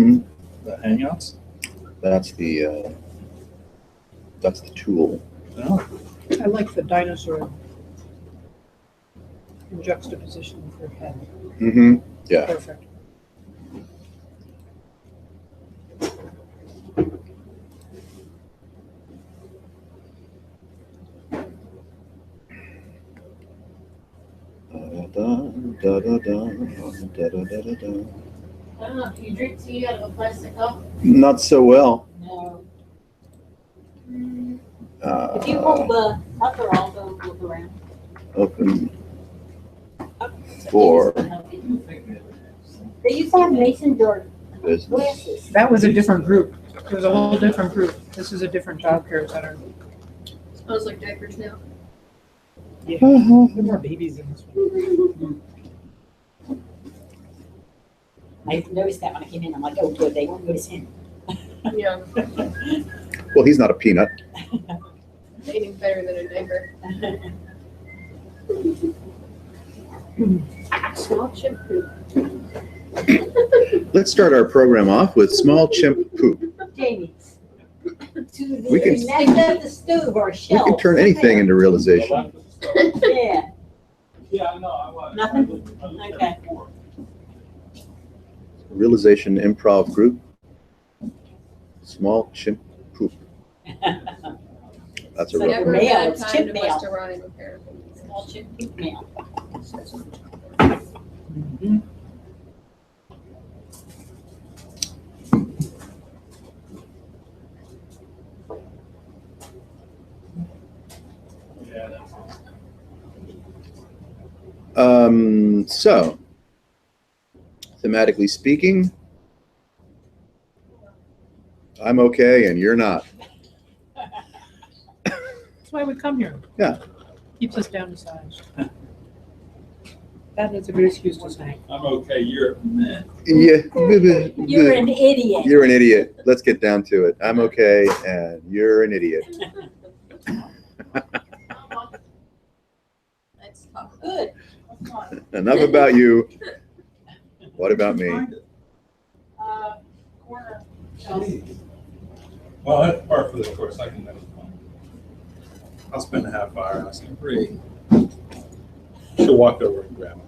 Mm-hmm. The Hangouts? That's the tool. No. I like the dinosaur in juxtaposition with her head. Mm-hmm. Yeah. Perfect. Da, da, da, da, da, da, da, da, da. I don't know, do you drink tea out of a plastic cup? Not so well. No. If you hold the upper, I'll go look around. Open Oh, for They used to have mason jar business. glasses. That was a different group. It was a whole different group. This is a different childcare center. Smells like diapers now. Yeah. There are more babies in this one. I noticed that when I came in. I'm like, oh, good, they won't notice him. Yeah, Well, he's not a peanut. eating better than a diaper. Small chimp poop. Let's start our program off with small chimp poop. Jamie. To We can- the next of the stove or We shelf. can turn anything into realization. Yeah, Yeah, I know. I was. Nothing? Okay. Realization Improv Group. Small chimp poop. That's a So rough never one. mail, bad it's time chip to mail. bust a rhyme, apparently. small chip poop mail. Yeah, that's So, thematically speaking, I'm okay and you're not. That's why we come here. Yeah. Keeps us down to size. That is a good excuse to say. I'm okay. You're meh. Yeah. You're an idiot. You're an idiot. Let's get down to it. I'm okay and you're an idiot. That's tough. Good. Enough about you. What about me? Corner. Well, that's part for this course. I can never. I'll spend a half hour asking Bree. She'll walk over and grab it.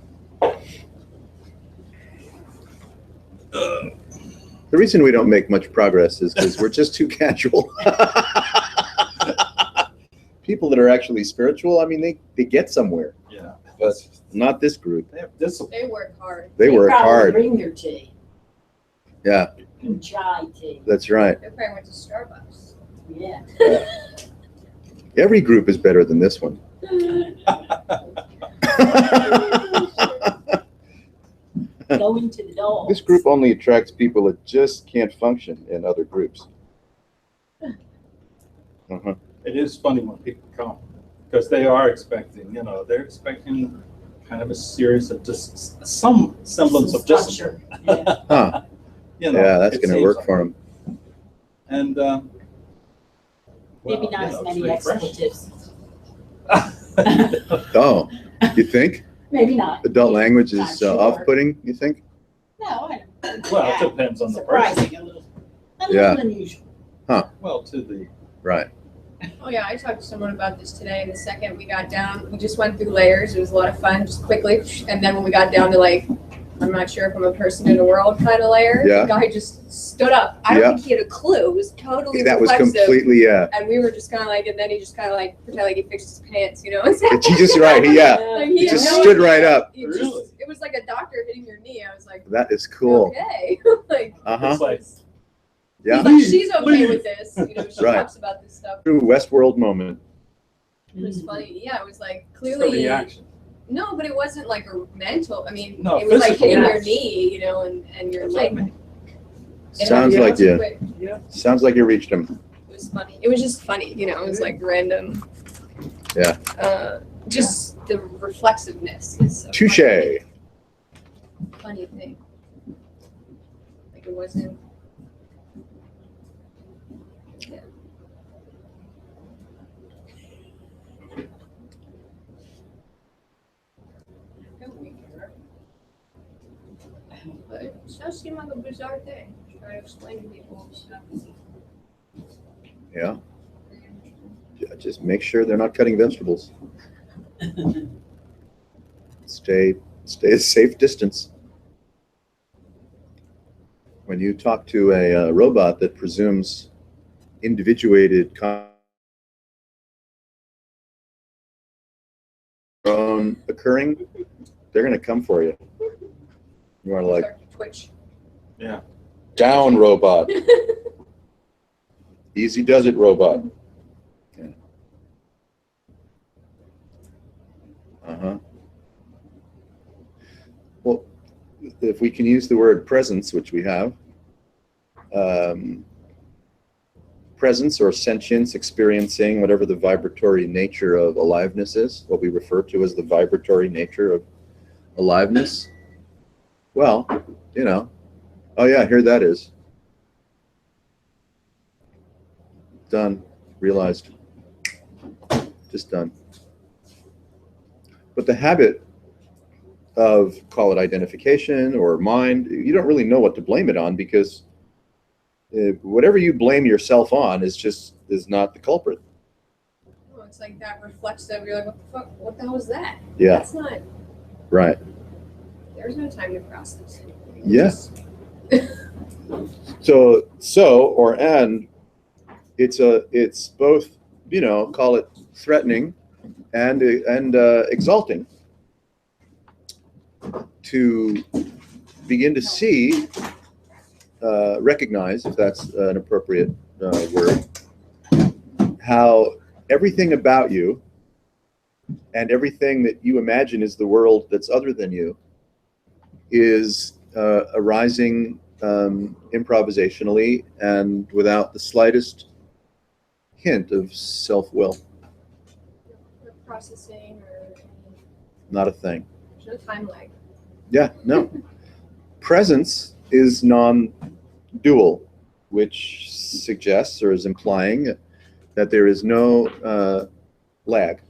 The reason we don't make much progress is because we're just too casual. People that are actually spiritual, I mean, they get somewhere, Yeah. but not this group. They have discipline. They work hard. They work probably hard. Bring their tea. Yeah, Chai tea. that's right. They probably went to Starbucks. Yeah. Every group is better than this one. Going to the dogs. This group only attracts people that just can't function in other groups. Uh-huh. It is funny when people come because they are expecting, they're expecting kind of a series of just some semblance Some of discipline. structure. Yeah. Huh. Yeah, that's it going to seems work like- for them. And Maybe well, not as it's many refreshing. expletives. Oh, you think? Maybe not. Adult language Not is sure. off-putting, you think? No, I don't. Well, it depends on the person. Surprising, a little Yeah. unusual. Well, to the Right. Oh yeah, I talked to someone about this today. The second we got down, we just went through layers. It was a lot of fun, just quickly. And then when we got down to like, I'm not sure if I'm a person in the world kind of layer, Yeah. the guy just stood up. I don't Yeah. think he had a clue. It was totally That was reflexive. completely, yeah. And we were just kind of like, and then he just kind of like pretended like he fixed his pants, you know? He just, right, yeah. Like, He had just no stood idea. right up. It, just, Really? it was like a doctor hitting your knee. I was like, That is cool. okay. like, Uh-huh. it's like Yeah. he's like, she's okay Leave. with this. You know, she Right. talks about this stuff. True Westworld moment. It was funny. Yeah, it was like it's the clearly. reaction. No, but it wasn't like a mental. I mean, No, it was like physical. hitting your Yes. knee, you know, and your That's what I leg. mean. It Sounds happened like so you, quick. sounds like you reached him. It was funny. It was just funny, you know. It was like random. Yeah. Just the reflexiveness is a Touche. funny thing. Like it wasn't. Yeah. But it does seem like a bizarre thing. try to explain to people stuff. Yeah. Just make sure they're not cutting vegetables. Stay a safe distance. When you talk to a robot that presumes individuated own occurring, they're going to come for you. You are like, Start to twitch. down, robot. Easy does it, robot. Yeah. Uh-huh. Well, if we can use the word presence, which we have, presence or sentience, experiencing, whatever the vibratory nature of aliveness is, what we refer to as the vibratory nature of aliveness. Well, you know, oh yeah, here that is. Done. Realized. Just done. But the habit of, call it identification or mind, you don't really know what to blame it on, because whatever you blame yourself on is not the culprit. Oh, it's like that reflexive. You're like, what the fuck? What the hell was that? Yeah. That's not. Right. There's no time to process. Yeah. It's both, you know, call it threatening and exalting to begin to see, recognize, if that's an appropriate word, how everything about you and everything that you imagine is the world that's other than you is arising improvisationally and without the slightest hint of self-will. No processing or Not a thing. there's no time lag. Yeah, no. Presence is non-dual, which suggests or is implying that there is no lag.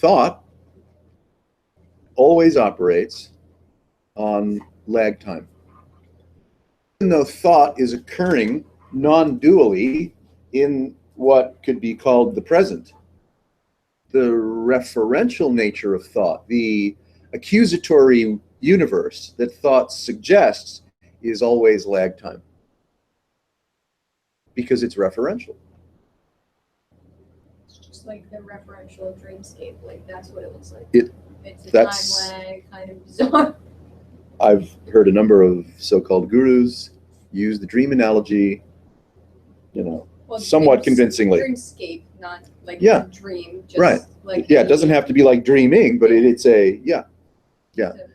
Thought always operates on lag time. Even though thought is occurring non-dually in what could be called the present, the referential nature of thought, the accusatory universe that thought suggests, is always lag time, because it's referential. It's just like the referential dreamscape. Like that's what it looks like. It's a That's- time lag, kind of bizarre. I've heard a number of so-called gurus use the dream analogy, you know, Well, somewhat it's convincingly. Dreamscape, not like Yeah. a dream. Just Right. Like Yeah, it doesn't have to be like dreaming, but it's a, yeah, yeah. The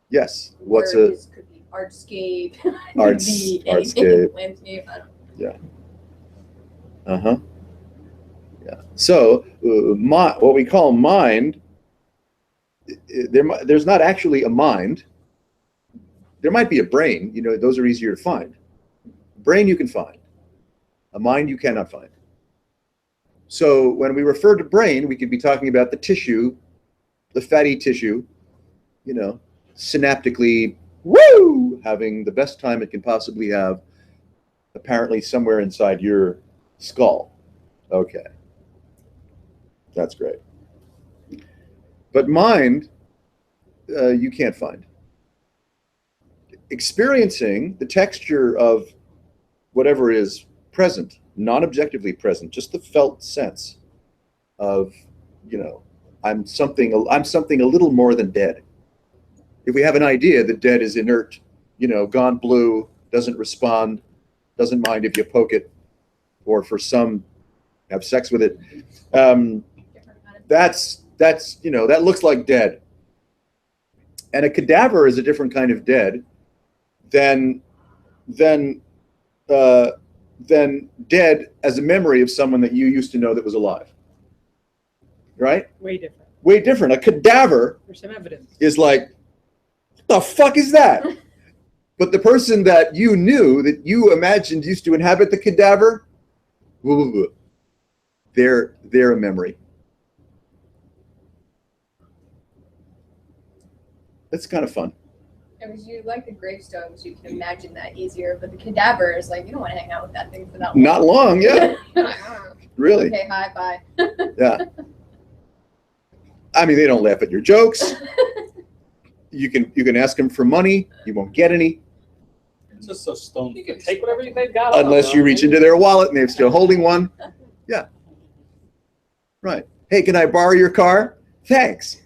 Yes. What's word a is- could be artscape. Arts- could be artscape. anything, landscape. I don't uh-huh. Yeah. So what we call mind, there's not actually a mind. There might be a brain, you know, those are easier to find. Brain you can find. A mind you cannot find. So when we refer to brain, we could be talking about the tissue, the fatty tissue, you know, synaptically, woo, having the best time it can possibly have, apparently somewhere inside your skull. Okay. That's great. But mind, you can't find. Experiencing the texture of whatever is present, non-objectively present, just the felt sense of, you know, I'm something a little more than dead. If we have an idea that dead is inert, you know, gone blue, doesn't respond, doesn't mind if you poke it, or for some, have sex with it, different kind of. that's you know, that looks like dead. And a cadaver is a different kind of dead than dead as a memory of someone that you used to know that was alive. Right? Way different. Way different. A cadaver There's some evidence. is like, what the fuck is that? But the person that you knew, that you imagined used to inhabit the cadaver, they're a memory. It's kind of fun. Because you like the gravestones, you can imagine that easier. But the cadaver is like, you don't want to hang out with that thing for that long. Not long, yeah, really. Okay, hi, bye. Yeah. I mean, they don't laugh at your jokes. You can ask them for money. You won't get any It's just so stone. You can take whatever they've got. unless you reach into their wallet and they're still holding one. Yeah. Right. Hey, can I borrow your car? Thanks.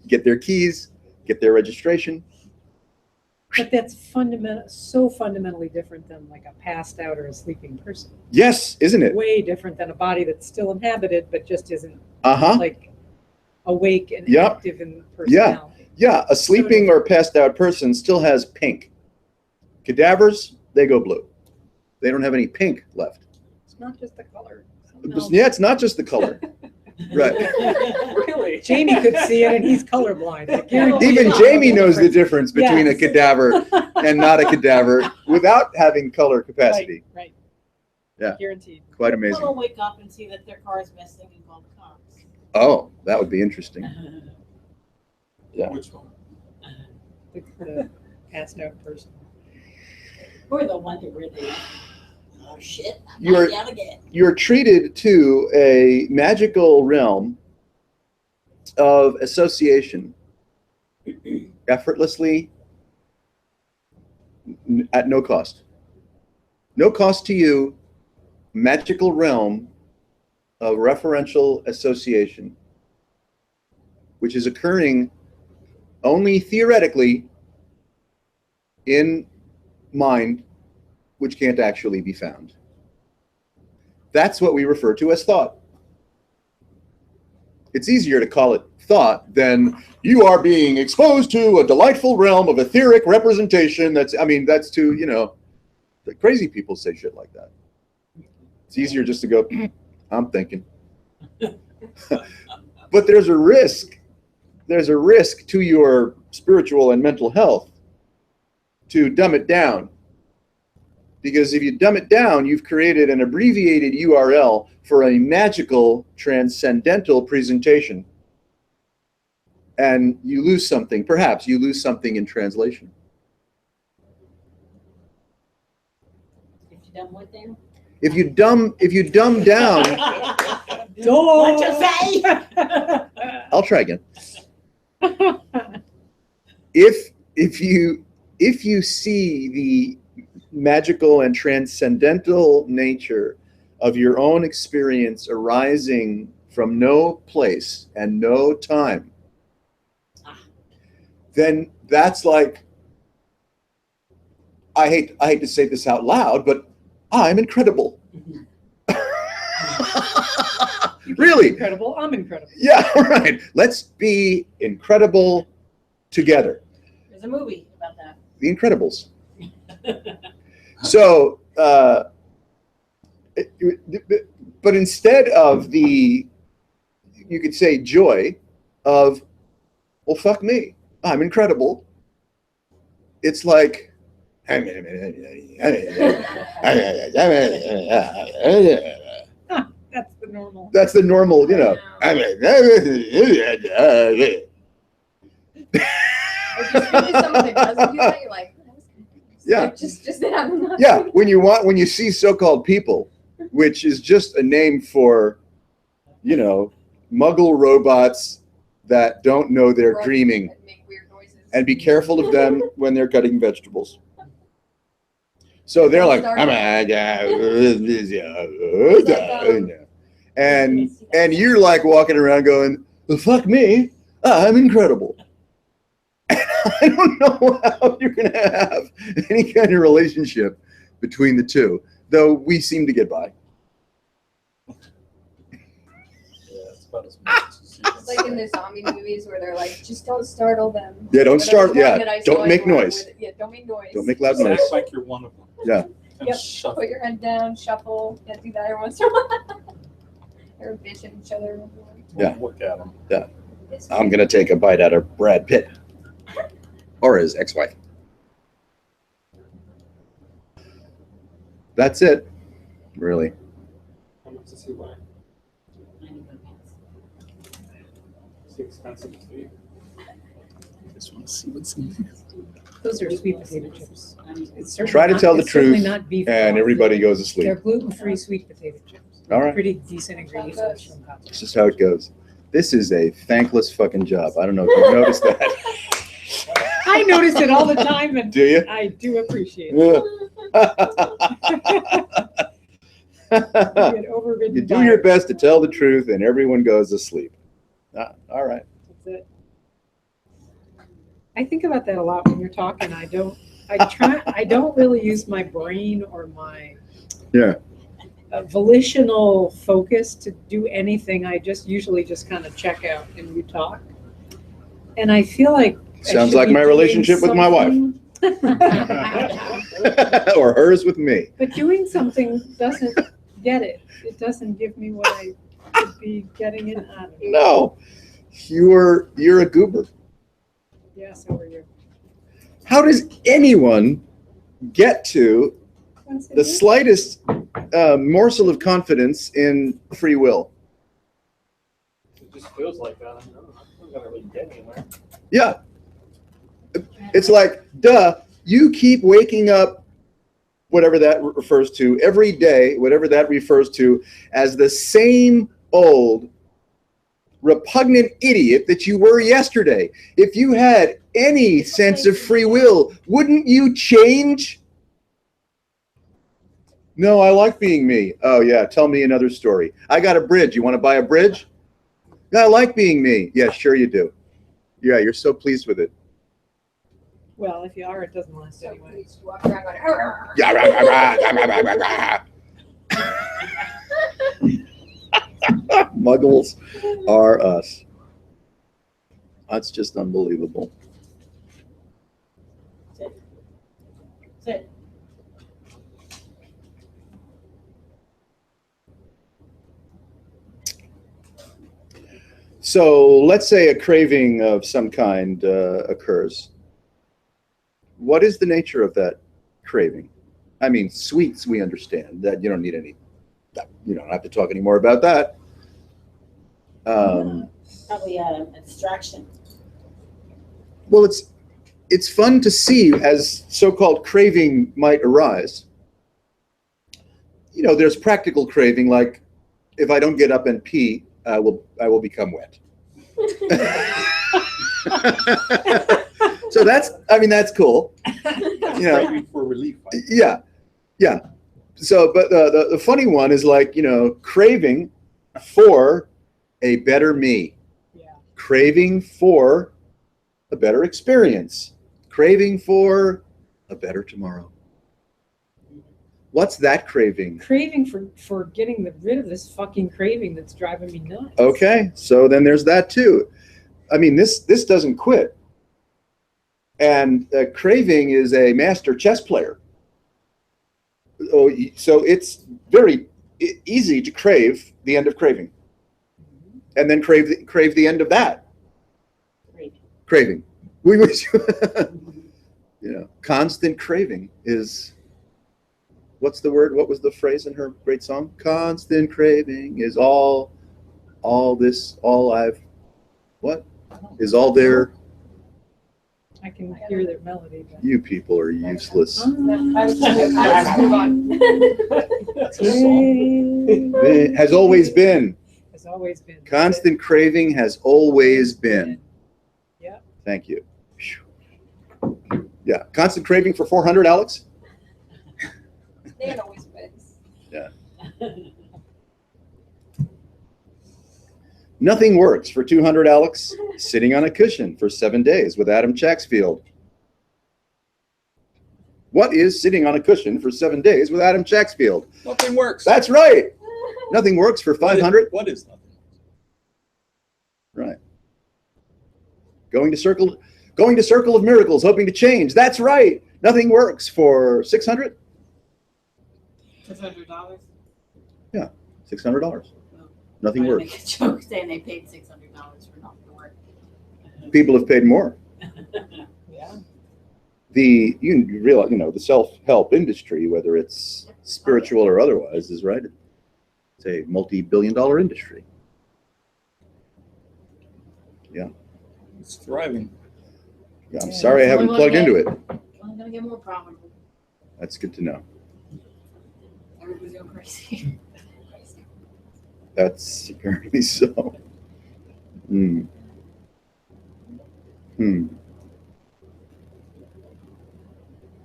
Get their keys, get their registration. But that's fundamentally different than like a passed out or a sleeping person. Yes, isn't it? Way different than a body that's still inhabited, but just isn't Uh-huh. like awake and Yep. active in personality. Yeah, a sleeping or passed out person still has pink. Cadavers, they go blue. They don't have any pink left. It's not just the color. Something else. Yeah, it's not just the color. Right. Really? Jamie could see it and he's colorblind. I guarantee Even you know Jamie the knows the difference. difference between a Yes. cadaver and not a cadaver without having color capacity. Right. Yeah. Guaranteed. Quite People amazing. will wake up and see that their car is missing and call the cops. Oh, that would be interesting. Yeah. Which one? The passed out person. Or the one that really, oh shit, I'm You're- back out again. You're treated to a magical realm of association effortlessly at no cost. No cost to you, magical realm of referential association, which is occurring only theoretically in mind, which can't actually be found. That's what we refer to as thought. It's easier to call it thought than you are being exposed to a delightful realm of etheric representation. That's too, the crazy people say shit like that. It's easier just to go, I'm thinking. But there's a risk. There's a risk to your spiritual and mental health to dumb it down. Because if you dumb it down, you've created an abbreviated URL for a magical, transcendental presentation. And you lose something. Perhaps you lose something in translation. If you done what then? If you dumb down, What'd you say? I'll try again. If you see the magical and transcendental nature of your own experience arising from no place and no time, then that's like, I hate to say this out loud, but I'm incredible. Really? Incredible. I'm incredible. Yeah, right. Let's be incredible together. There's a movie about that. The Incredibles. So, but instead of the, you could say, joy of, well, fuck me, I'm incredible. It's like, That's the normal. that's the normal, Or just really someone that doesn't do that, you're like, "Oh, that was kind of nice." Yeah. Like, just that I'm not. Yeah, when you see so-called people, which is just a name for, muggle robots that don't know they're Grunts dreaming. that make weird noises. And be careful of them when they're cutting vegetables. So they're like, and you're like walking around going, well, fuck me, I'm incredible. I don't know how you're going to have any kind of relationship between the two, though we seem to get by. Yeah, it's about as much as you can It's like in the zombie movies where they're like, just don't startle them. Yeah, don't Or there was start. one Yeah, that I saw don't make in one noise. where- Yeah, don't make noise. Don't make loud Just noise. act like you're one of them. Yeah. And Yep. shuffle. Put your head down, shuffle. Yeah, do that every once in a while. Or bitch at each other. Yeah. Look at them. I'm going to take a bite out of Brad Pitt or his ex-wife. That's it, really. How much does he weigh? Is he expensive to eat? It's Those are sweet potato chips. It's certainly Try to not- tell the it's certainly truth, not beef and broth. everybody goes to They're sleep. gluten-free sweet potato chips. All right. Pretty decent ingredients. from Costco. This is how it goes. This is a thankless fucking job. I don't know if you noticed that. I notice it all the time, and Do you? I do appreciate it. You get overridden You do by your it. best to tell the truth, and everyone goes to sleep. All right. That's it. I think about that a lot when you're talking. I don't really use my brain or my Yeah. volitional focus to do anything. I usually just kind of check out and you talk. And I feel like I Sounds should like be my doing relationship with my wife. something. Or hers with me. But doing something doesn't get it. It doesn't give me what I should be getting it out of it. No, you're a goober. Yeah, so are you. How does anyone get to the slightest morsel of confidence in free will? It just feels like that. I'm not gonna really get anywhere. Yeah. It's like, duh, you keep waking up, whatever that refers to, every day, whatever that refers to, as the same old repugnant idiot that you were yesterday. If you had any sense of free will, wouldn't you change? No, I like being me. Oh, yeah, tell me another story. I got a bridge. You want to buy a bridge? Yeah, I like being me. Yeah, sure you do. Yeah, you're so pleased with it. Well, if you are, it doesn't last So anyway. please walk around going, "Arr." Yeah, rah, rah, rah, rah, rah, rah, rah. Muggles are us. That's just unbelievable. Sit. So let's say a craving of some kind occurs. What is the nature of that craving? I mean, sweets, we understand that you don't need any, you don't have to talk anymore about that. Probably a distraction. Well, it's fun to see as so-called craving might arise. You know, there's practical craving, like if I don't get up and pee, I will become wet. So that's cool. You know, Craving for relief. yeah. So, but the funny one is like, you know, craving for a better me, Yeah. craving for a better experience, craving for a better tomorrow. What's that craving? Craving for getting rid of this fucking craving that's driving me nuts. Okay, so then there's that too. I mean, this doesn't quit. And craving is a master chess player. Oh, so it's very easy to crave the end of craving, and then crave the end of that craving. We wish, you know, constant craving is. What's the word? What was the phrase in her great song? Constant craving is all I've. What is all there? I can hear their melody. But... You people are useless. I was move on. Has always been. Has always been. Constant craving has always been. Yeah. Thank you. Yeah. Constant craving for 400, Alex? Dan always wins. Nothing works for 200, Alex. Sitting on a cushion for 7 days with Adam Chaxfield. What is sitting on a cushion for 7 days with Adam Chaxfield? Nothing works. That's right. Nothing works for 500. What is nothing? Right. Going to Circle of Miracles, hoping to change. That's right. Nothing works for 600. $600. Yeah, $600. Nothing Trying to works. Make a joke saying they paid $600 for nothing to work. People have paid more. Yeah. You realize, you know, the self-help industry, whether it's spiritual or otherwise, is right. It's a multi-billion-dollar industry. Yeah. It's thriving. I'm sorry I haven't plugged into it. Only gonna get more profitable. That's good to know. Everybody's going crazy. That's apparently so. Hmm. Hmm.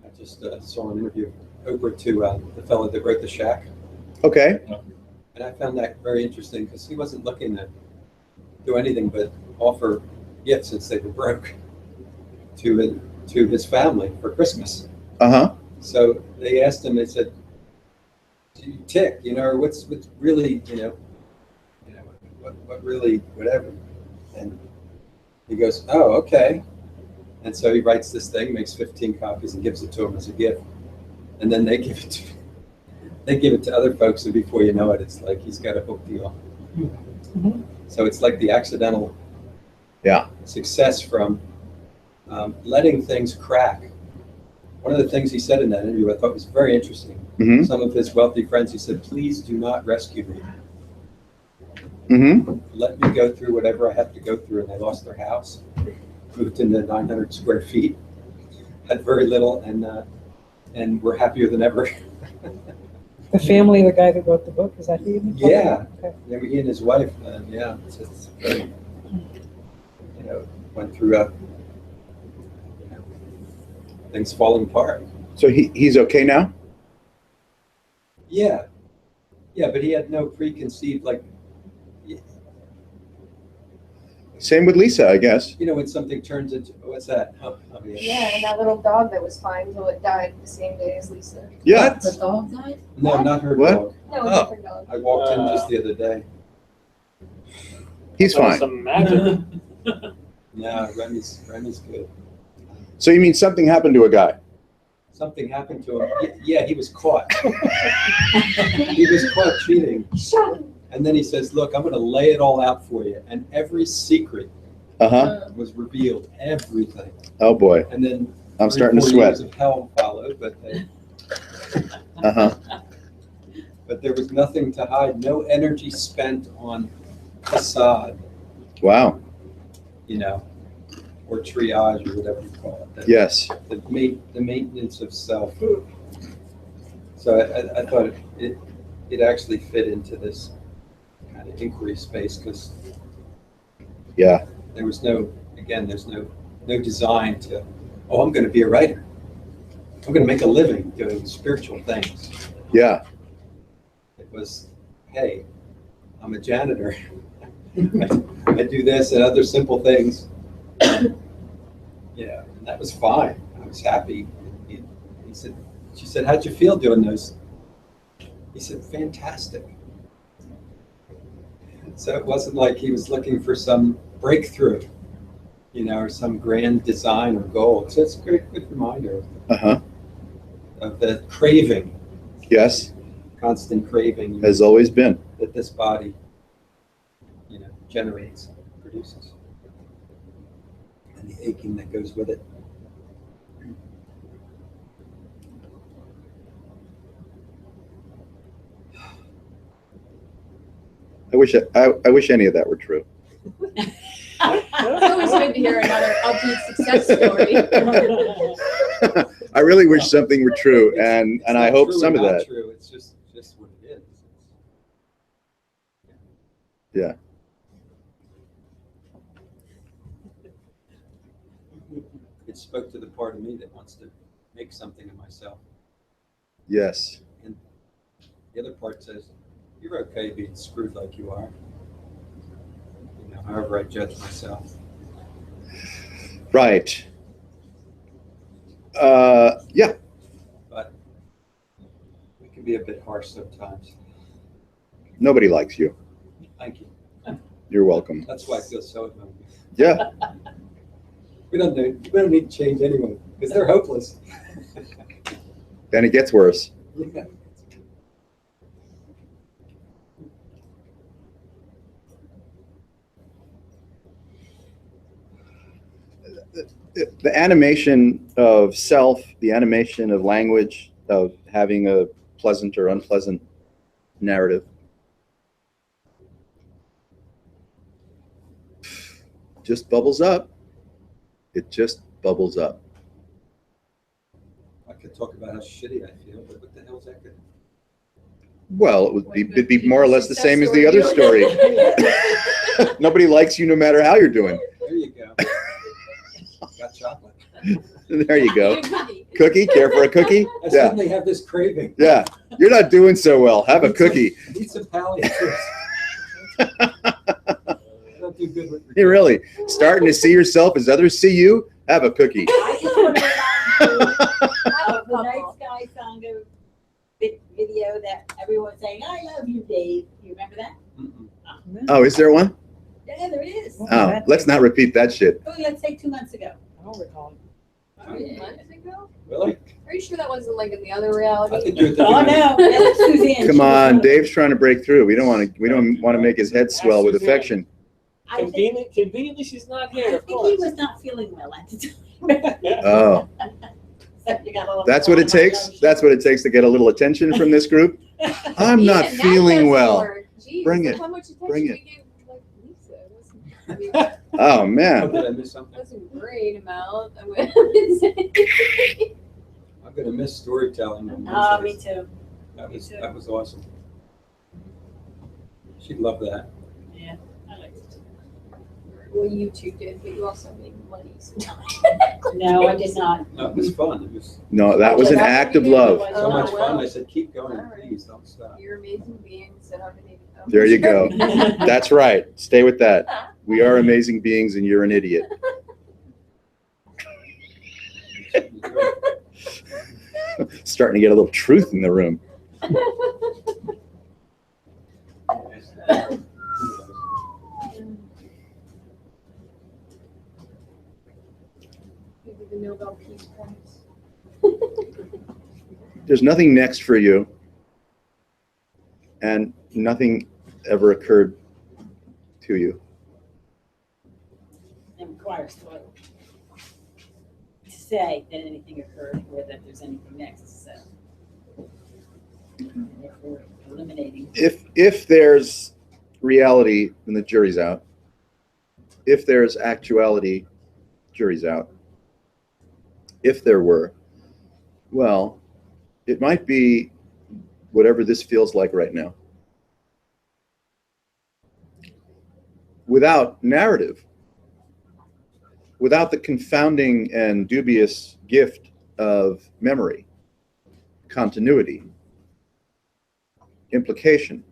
I just saw an interview over to the fellow that wrote The Shack, Okay. and I found that very interesting because he wasn't looking to do anything but offer gifts since they were broke to his family for Christmas. Uh-huh. So they asked him. They said, "Do you tick? Or what's really what really whatever?" And he goes, "Oh, okay." And so he writes this thing, makes 15 copies, and gives it to him as a gift. And then they give it to other folks, and before you know it, it's like he's got a book deal. Mhm. So it's like the accidental Yeah. success from letting things crack. One of the things he said in that interview I thought was very interesting. Mm-hmm. Some of his wealthy friends, he said, "Please do not rescue me. Mm-hmm. Let me go through whatever I have to go through." And they lost their house, moved into 900 square feet, had very little, and were happier than ever. The family of the guy that wrote the book, is that who you mean? Yeah. Okay. They were, he and his wife, yeah, it's very, went through things falling apart. So he's okay now? Yeah, but he had no preconceived, like, Same with Lisa, I guess. when something turns into, what's that? Yeah, and that little dog that was fine until it died the same day as Lisa. Yeah. The dog died? No, not her What? dog. No, Oh. different dog. I walked in just the other day. He's That was fine. Some magic. No, Remy's good. So you mean something happened to a guy? Something happened to him. Yeah, he was caught. He was caught cheating. Shut up. And then he says, "Look, I'm going to lay it all out for you." And every secret Uh-huh. was revealed, everything. Oh boy. And then I'm starting to 3-4 sweat. years of hell followed, Uh-huh. but there was nothing to hide, no energy spent on facade, Wow. or triage or whatever you call it. Yes. The maintenance of self. So I thought it actually fit into this kind of inquiry space because Yeah. there was there's no design to, oh, I'm going to be a writer. I'm going to make a living doing spiritual things. Yeah. It was, hey, I'm a janitor. I do this and other simple things. And that was fine. I was happy. She said, "How'd you feel doing those?" He said, "Fantastic." So it wasn't like he was looking for some breakthrough, or some grand design or goal. So it's a good reminder Uh-huh. of the craving, Yes. constant craving Has always been. that this body, generates, produces, and the aching that goes with it. I wish any of that were true. It's always good to hear another upbeat success story. I really wish something were true, It's- and it's I not hope true or some of not that. True. It's just what it is. Yeah. It spoke to the part of me that wants to make something of myself. Yes. The other part says, "You're okay being screwed like you are." However I judge myself. Right. Yeah. But we can be a bit harsh sometimes. Nobody likes you. Thank you. You're welcome. That's why I feel so at home. Yeah. We don't need to change anyone because they're hopeless. And it gets worse. Yeah. The animation of self, the animation of language, of having a pleasant or unpleasant narrative, just bubbles up. It just bubbles up. I could talk about how shitty I feel, but what the hell's that good? Well, it'd be more or less the same as the other story. Nobody likes you no matter how you're doing. There you go. Got chocolate. There you go. Eat a cookie. Cookie? Care for a cookie? I Yeah. suddenly have this craving. Yeah. You're not doing so well. Have a cookie. Eat some palliatives. Don't do good with You're really starting to see yourself as others see you? Have a cookie. I just want to remind you I of the Night Sky Sangha video that everyone's saying, I love you, Dave. You remember that? Mm-mm. Oh, is there one? Yeah, there is. Oh, let's not repeat that shit. Oh, let's say 2 months ago. I don't recall. Months ago? Really? Are you sure that wasn't like in the other reality? I think you're at the Oh, beginning. no, that's Suzanne. Come She on, was- Dave's trying to break through. We don't want to make his head swell with affection. I think, Conveniently, she's not I here, of think he course. was not feeling well at the time. Oh, So you got a little that's what it bottom takes. of That's what it takes to get a little attention from this group. I'm not Ian, that feeling doesn't well. work. Jeez, Bring look it. How much attention Bring we it. gave like Lisa? It wasn't- I mean, that Oh Oh, man. did I miss something? wasn't a great amount. I wouldn't say. I'm gonna miss storytelling on Oh, me Wednesdays. too. That was awesome. She'd love that. Yeah, I liked it. Well, you two did, but you also made money. So. No, I did not. No, it was fun. It was No, that was an act of love. so much Oh, fun. well. I said, keep going, All right. please, don't stop. You're amazing beings that have an There you go. That's right. Stay with that. We are amazing beings and you're an idiot. Starting to get a little truth in the room. Maybe the Nobel Peace Prize. There's nothing next for you. And nothing ever occurred to you. It requires to say that anything occurred or that there's anything next, so. Therefore, eliminating. If there's reality, then the jury's out. If there's actuality, jury's out. If there were, well, it might be whatever this feels like right now. Without narrative, without the confounding and dubious gift of memory, continuity, implication.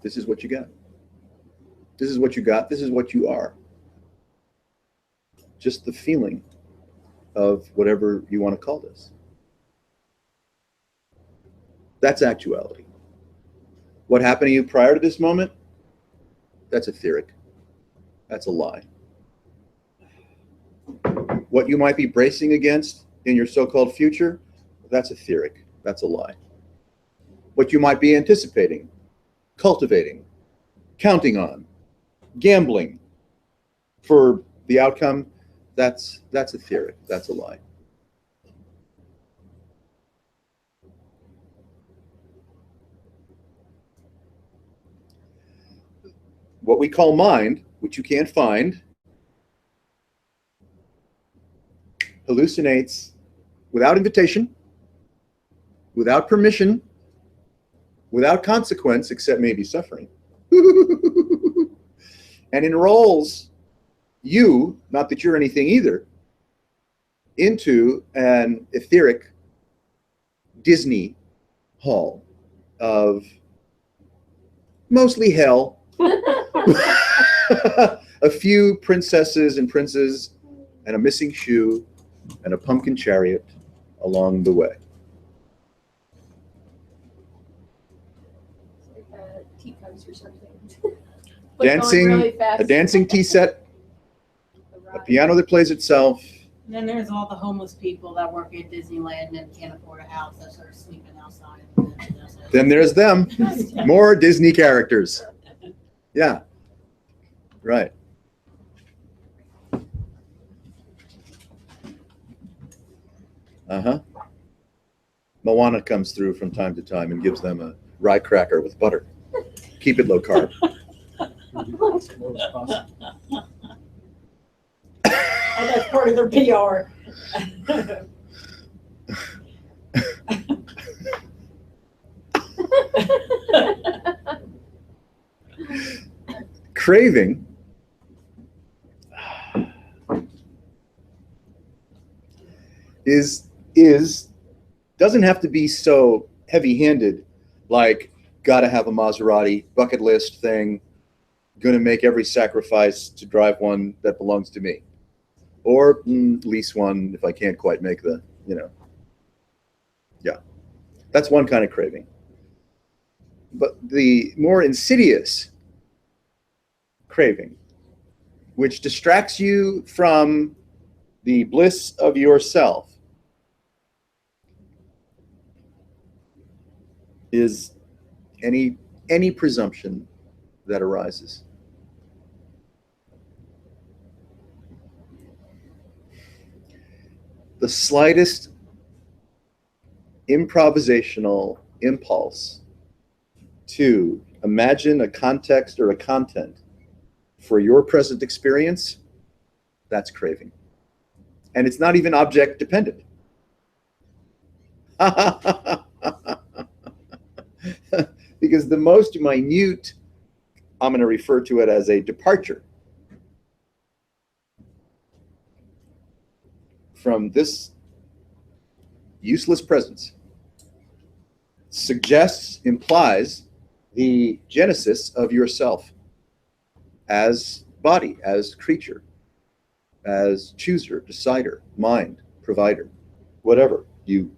This is what you got. This is what you got. This is what you are. Just the feeling of whatever you want to call this. That's actuality. What happened to you prior to this moment? That's etheric. That's a lie. What you might be bracing against in your so-called future, that's etheric. That's a lie. What you might be anticipating, cultivating, counting on, gambling for the outcome, that's etheric. That's a lie. What we call mind, which you can't find, hallucinates without invitation, without permission, without consequence, except maybe suffering, and enrolls you, not that you're anything either, into an etheric Disney hall of mostly hell, a few princesses and princes, and a missing shoe, and a pumpkin chariot along the way. It's like teacups or something. Dancing, Really fast. a dancing tea set, The a ride. piano that plays itself. And then there's all the homeless people that work at Disneyland and can't afford a house that are sleeping outside. Then there's them, more Disney characters. Yeah, right. Uh-huh. Moana comes through from time to time and gives them a rye cracker with butter. Keep it low carb. And that's part of their PR. Craving is doesn't have to be so heavy-handed, like gotta have a Maserati, bucket list thing, gonna make every sacrifice to drive one that belongs to me, or lease one if I can't quite make the, yeah, that's one kind of craving. But the more insidious craving, which distracts you from the bliss of yourself, is any presumption that arises. The slightest improvisational impulse to imagine a context or a content for your present experience, that's craving. And it's not even object dependent. Because the most minute, I'm going to refer to it as a departure from this useless presence, suggests, implies the genesis of yourself as body, as creature, as chooser, decider, mind, provider, whatever you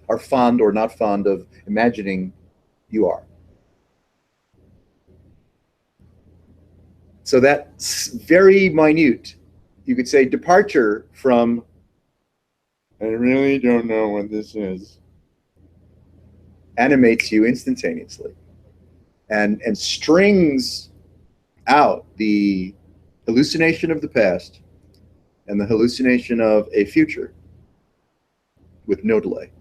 are fond or not fond of imagining you are. So that's very minute, you could say, departure from, I really don't know what this is, animates you instantaneously and strings out the hallucination of the past and the hallucination of a future with no delay.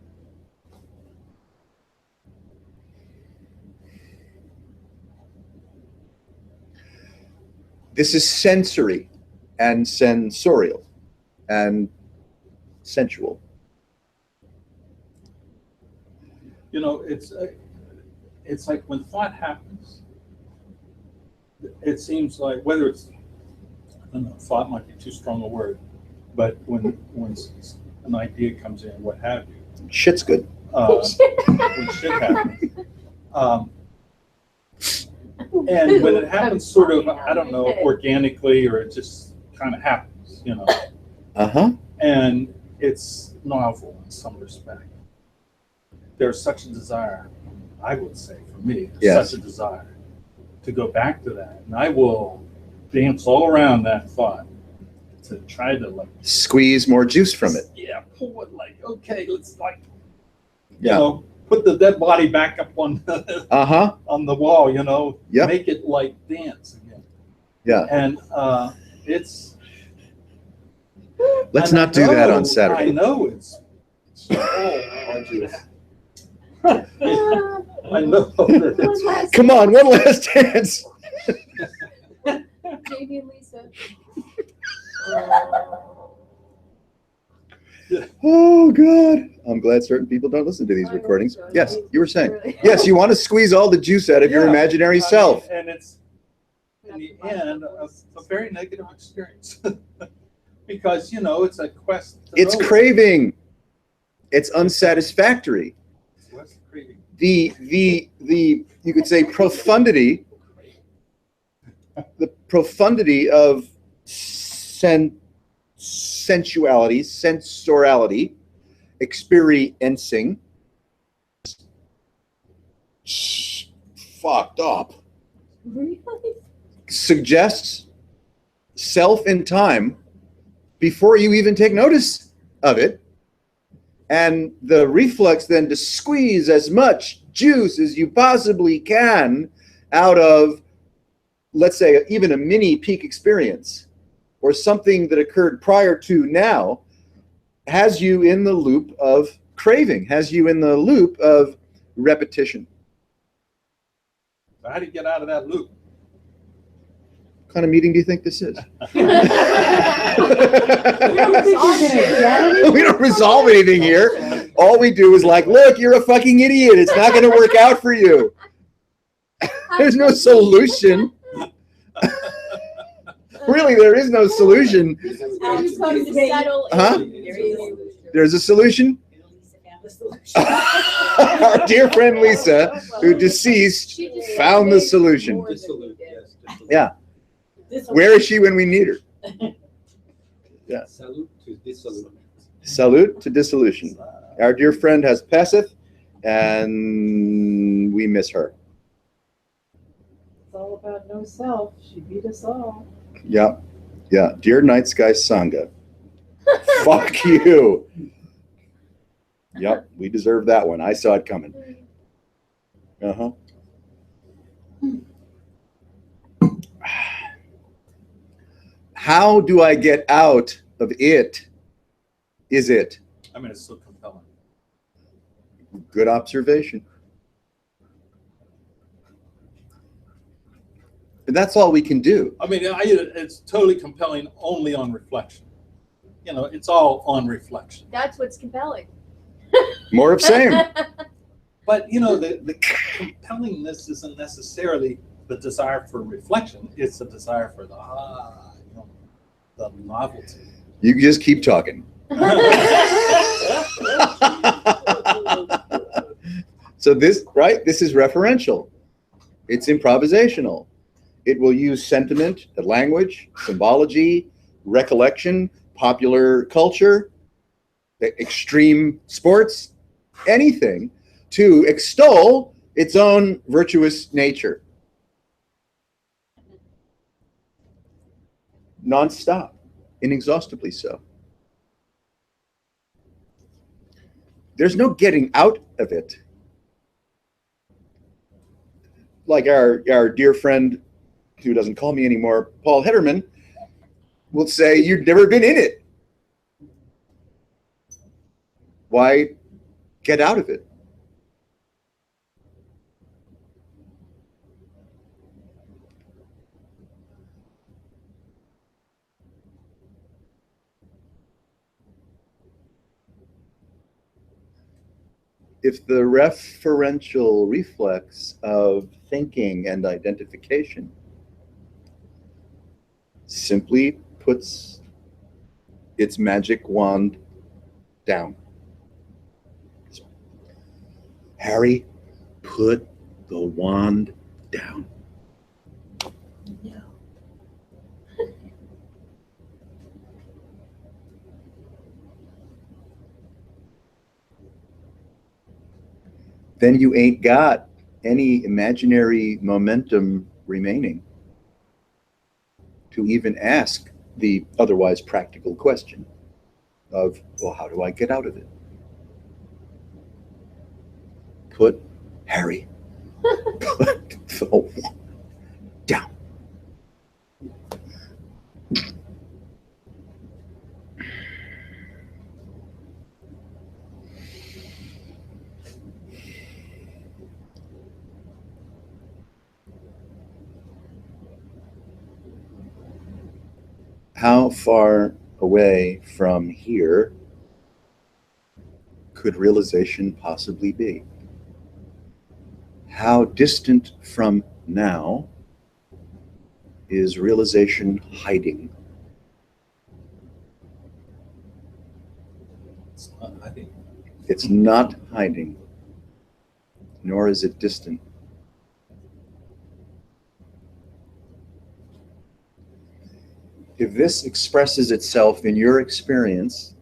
This is sensory and sensorial and sensual. It's like when thought happens, it seems like, whether it's, I don't know, thought might be too strong a word, but when an idea comes in, what have you. Shit's good. When shit happens. And when it happens sort of, I don't know, organically, or it just kind of happens, Uh-huh. And it's novel in some respect. There's such a desire, I would say, for me, Yes. such a desire to go back to that. And I will dance all around that thought to try to Squeeze more juice from it. Yeah, pull it okay, let's Yeah. put the dead body back up on Uh-huh. on the wall, Yep. make it dance again. Yeah. And it's. Let's and not I do that know- on Saturday. I know it's arduous. I know that it's. Come on, one last dance. Jamie and Lisa. Oh, God. I'm glad certain people don't listen to these recordings. Yes, you were saying. Yes, you want to squeeze all the juice out of your Yeah. imaginary self. And it's, in the end, a very negative experience. Because, it's a quest. to It's know. craving. It's unsatisfactory. What's the craving? The you could say profundity, the profundity of sensuality, sensoriality, experiencing, fucked up, suggests self in time before you even take notice of it. And the reflex then to squeeze as much juice as you possibly can out of, let's say, even a mini peak experience or something that occurred prior to now, has you in the loop of craving, has you in the loop of repetition. So how do you get out of that loop? What kind of meeting do you think this is? You don't think you're gonna get anything? We don't resolve anything here. All we do is like, look, you're a fucking idiot. It's not going to work out for you. There's no solution. Really, there is no solution. This is how you're supposed to settle. Huh? There's a solution. Our Our dear friend Lisa, who deceased, She just found the made solution. more than Dissolute, we did. yes. dissolute. Yeah. Where is she when we need her? Salute to dissolute. Salute to dissolution. Our dear friend has passeth, and we miss her. It's all about no self. She beat us all. Yeah. Yeah. Dear Night Sky Sangha. Fuck you. Yep, we deserve that one. I saw it coming. Uh-huh. How do I get out of it? Is it? I mean, it's so compelling. Good observation. And that's all we can do. I mean, it's totally compelling only on reflection. You know, it's all on reflection. That's what's compelling. More of same. But, you know, the compellingness isn't necessarily the desire for reflection. It's the desire for you know, the novelty. You just keep talking. So this, right? This is referential. It's improvisational. It will use sentiment, the language, symbology, recollection, popular culture, extreme sports, anything to extol its own virtuous nature. Non-stop, inexhaustibly so. There's no getting out of it. Like our dear friend, who doesn't call me anymore, Paul Hederman, will say, you've never been in it. Why get out of it? If the referential reflex of thinking and identification simply puts its magic wand down. Harry, put the wand down. Yeah. Then you ain't got any imaginary momentum remaining to even ask the otherwise practical question of, well, how do I get out of it? Put, Harry, put the wand down. How far away from here could realization possibly be? How distant from now is realization hiding? It's not hiding. It's not hiding, nor is it distant. If this expresses itself in your experience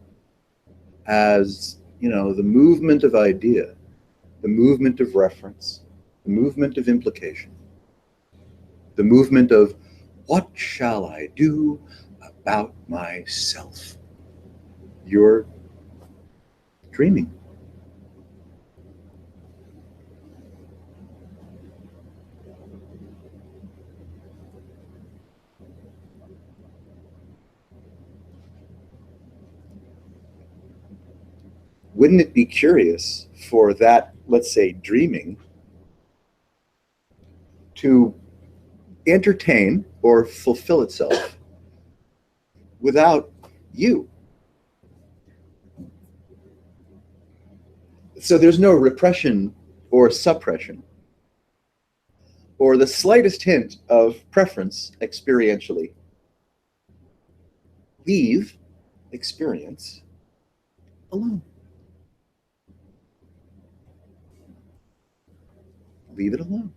as, you know, the movement of idea, the movement of reference, the movement of implication, the movement of what shall I do about myself? You're dreaming. Wouldn't it be curious for that, let's say, dreaming to entertain or fulfill itself without you. So there's no repression or suppression or the slightest hint of preference experientially. Leave experience alone. Leave it alone.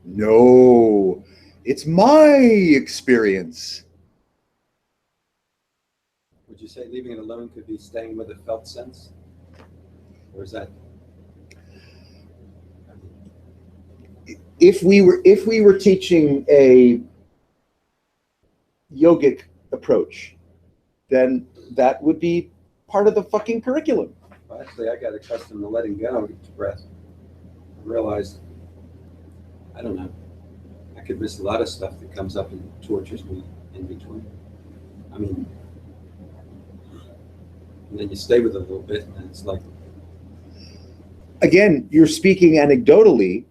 No, it's my experience. Would you say leaving it alone could be staying with a felt sense? Or is that? If we were teaching a yogic approach, then that would be part of the fucking curriculum. Well, actually, I got accustomed to letting go to breath. I realized, I don't know, I could miss a lot of stuff that comes up and tortures me in between. I mean, and then you stay with it a little bit, and it's like, Again, you're speaking anecdotally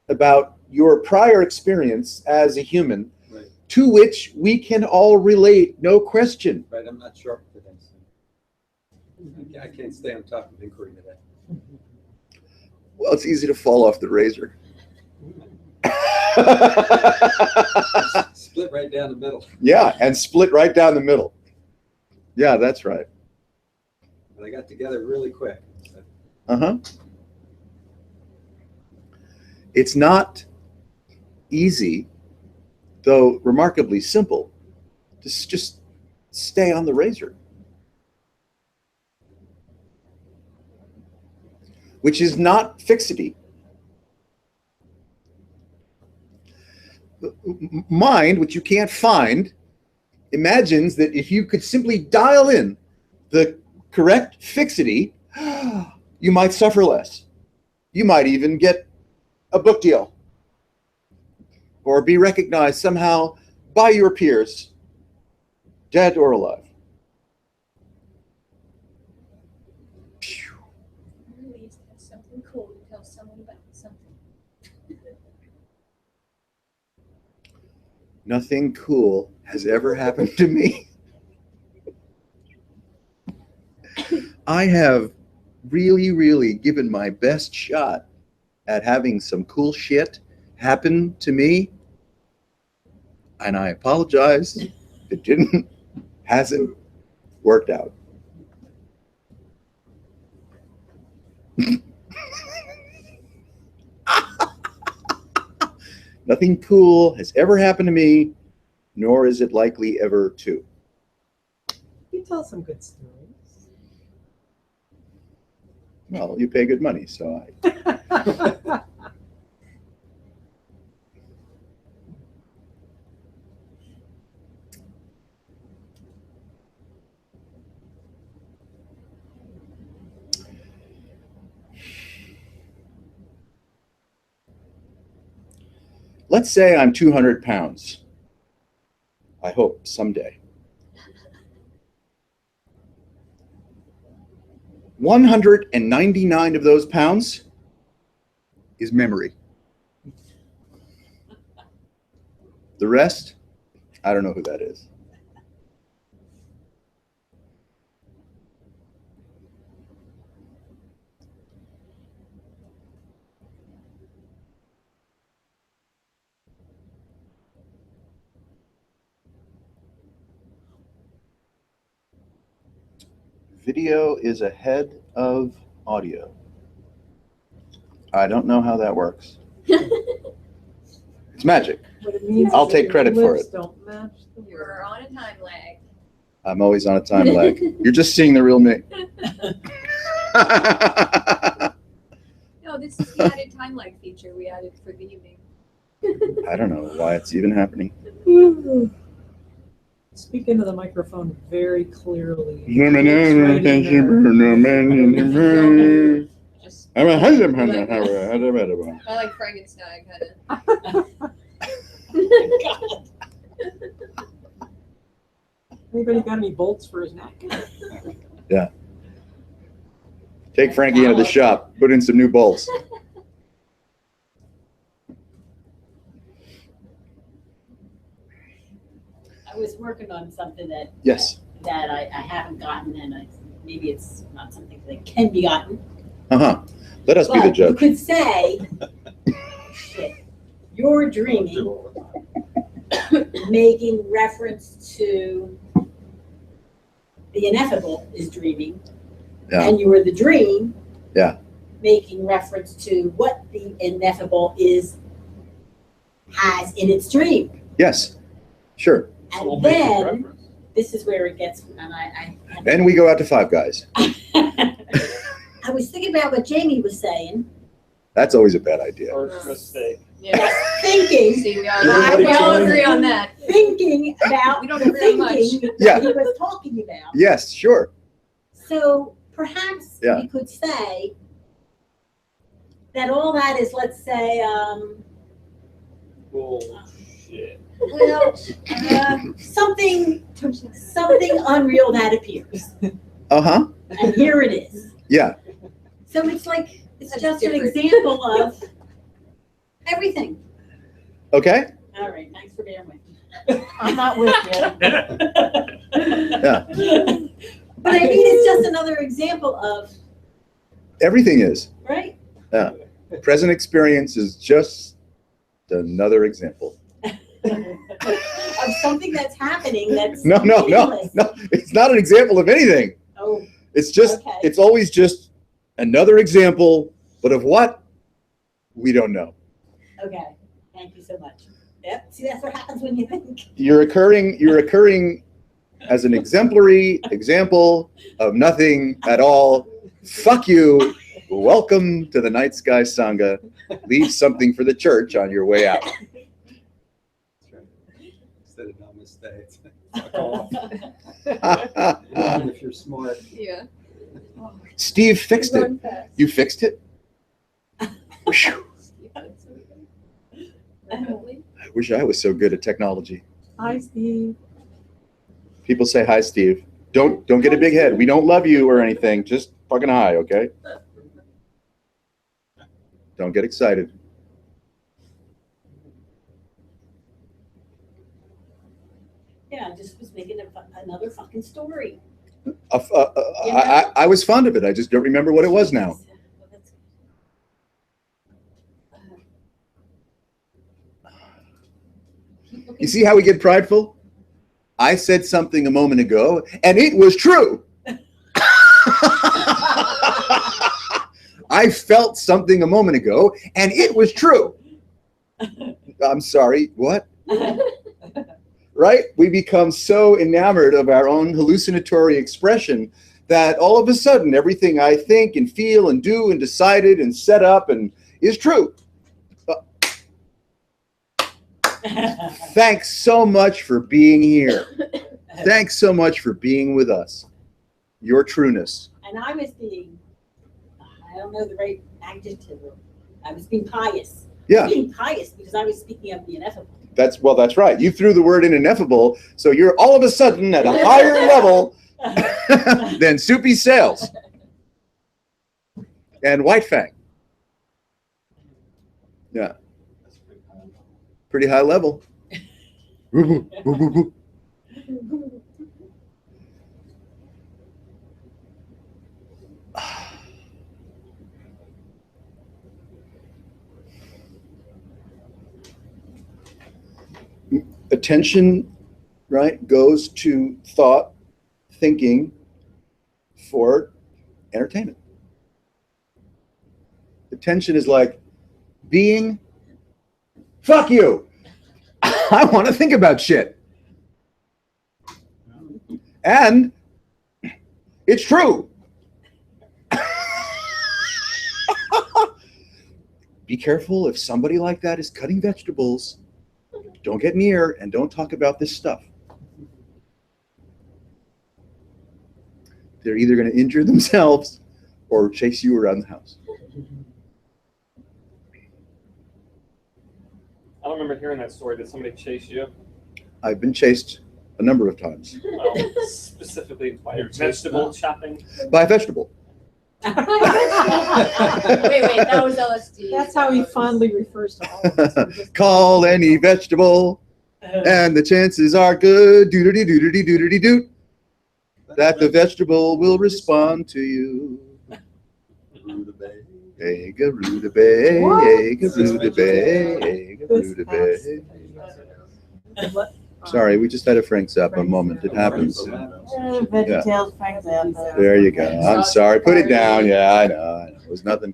about your prior experience as a human, right, to which we can all relate, no question. right, I'm not sharp today. So I can't stay on top of inquiry today. Well, it's easy to fall off the razor. Split right down the middle. Yeah, and split right down the middle. Yeah, that's right. But I got together really quick. Uh-huh. It's not easy, though remarkably simple, to just stay on the razor. Which is not fixity. Mind, which you can't find, imagines that if you could simply dial in the correct fixity, you might suffer less. You might even get a book deal or be recognized somehow by your peers, dead or alive. At least have something cool to tell someone about something. Nothing cool has ever happened to me. I have really given my best shot at having some cool shit happen to me. And I apologize. It hasn't worked out. Nothing cool has ever happened to me, nor is it likely ever to. You tell some good stories. Well, you pay good money, so I. Let's say I'm 200 pounds. I hope someday. 199 of those pounds is memory. The rest, I don't know who that is. Video is ahead of audio. I don't know how that works. It's magic. What it means I'll is take that credit your for lips it. Don't match the You're words. on a time lag. I'm always on a time lag. You're just seeing the real me. No, this is the added time lag feature we added for the evening. I don't know why it's even happening. Speak into the microphone very clearly. Just, I I like Frankenstein kind of. Anybody got any bolts for his neck? Take Frankie into the shop, put in some new bolts. I was working on something that Yes. I haven't gotten, and maybe it's not something that can be gotten. Uh-huh. Let us be the But you judge. could say, shit, you're dreaming, making reference to the ineffable is dreaming, Yeah. and you are the dream. Yeah. Making reference to what the ineffable has in its dream. Yes. Sure. So we'll And make a then, reference. this is where it gets, and I Then we go out to Five Guys. I was thinking about what Jamie was saying, That's always a bad idea. First mistake. Yeah. thinking, See, we all agree on that. thinking about We don't the agree on much. thinking Yeah. that he was talking about. Yes, sure. So perhaps Yeah. we could say that all that is, let's say, Bullshit. well, something unreal that appears, Uh-huh. and here it is. Yeah. So it's like, it's That's just an different. example of everything. Okay. All right, thanks for bearing with me. I'm not with you. Yeah. But I mean, it's just another example of, Everything is. right? Present experience is just another example. Of something that's happening that's No. meaningless. It's not an example of anything. Oh, It's just, Okay. it's always just another example, but of what? We don't know. okay. Thank you so much. Yep, see, that's what happens when you think. You're occurring as an exemplary example of nothing at all. Fuck you. Welcome to the Night Sky Sangha. Leave something for the church on your way out. That's right. Instead of namaste, fuck off. Even if you're smart. Yeah. Steve fixed it. Run fast. You fixed it? Whew. Definitely. I wish I was so good at technology. Hi, Steve. People say hi, Steve. Don't get a big head. We don't love you or anything. Just fucking hi, okay? Don't get excited. Yeah, I just was making another fucking story. I was fond of it. I just don't remember what it was now. You see how we get prideful? I said something a moment ago, and it was true. I felt something a moment ago, and it was true. I'm sorry, what? Right? We become so enamored of our own hallucinatory expression that all of a sudden everything I think and feel and do and decided and set up and is true. Thanks so much for being here. Thanks so much for being with us. Your trueness. And I was being, I don't know the right adjective. I was being pious. Yeah, Being pious because I was speaking of the ineffable. that's right. You threw the word in ineffable, so you're all of a sudden at a higher level than Soupy Sales and White Fang. Yeah, pretty high level. Woo, woo, woo, woo. Attention, right, goes to thought, thinking for entertainment. Attention is like being, fuck you. I want to think about shit. And it's true. Be careful if somebody like that is cutting vegetables. Don't get near and don't talk about this stuff. They're either going to injure themselves or chase you around the house. I don't remember hearing that story. Did somebody chase you? I've been chased a number of times Specifically by vegetable chopping? by a vegetable. Wait, that was LSD. That's how he fondly refers to all of us. We're just- Call any vegetable, and the chances are good, doodity doodity doodity doot, that the vegetable will respond to you. Ega rutabaga, What? ega rutabaga, ega rutabaga. Sorry, we just had a Frank Zappa moment. It happens. VeggieTales, Frank Zappa. There you go. I'm sorry. Put it down. Yeah, I know. It was nothing.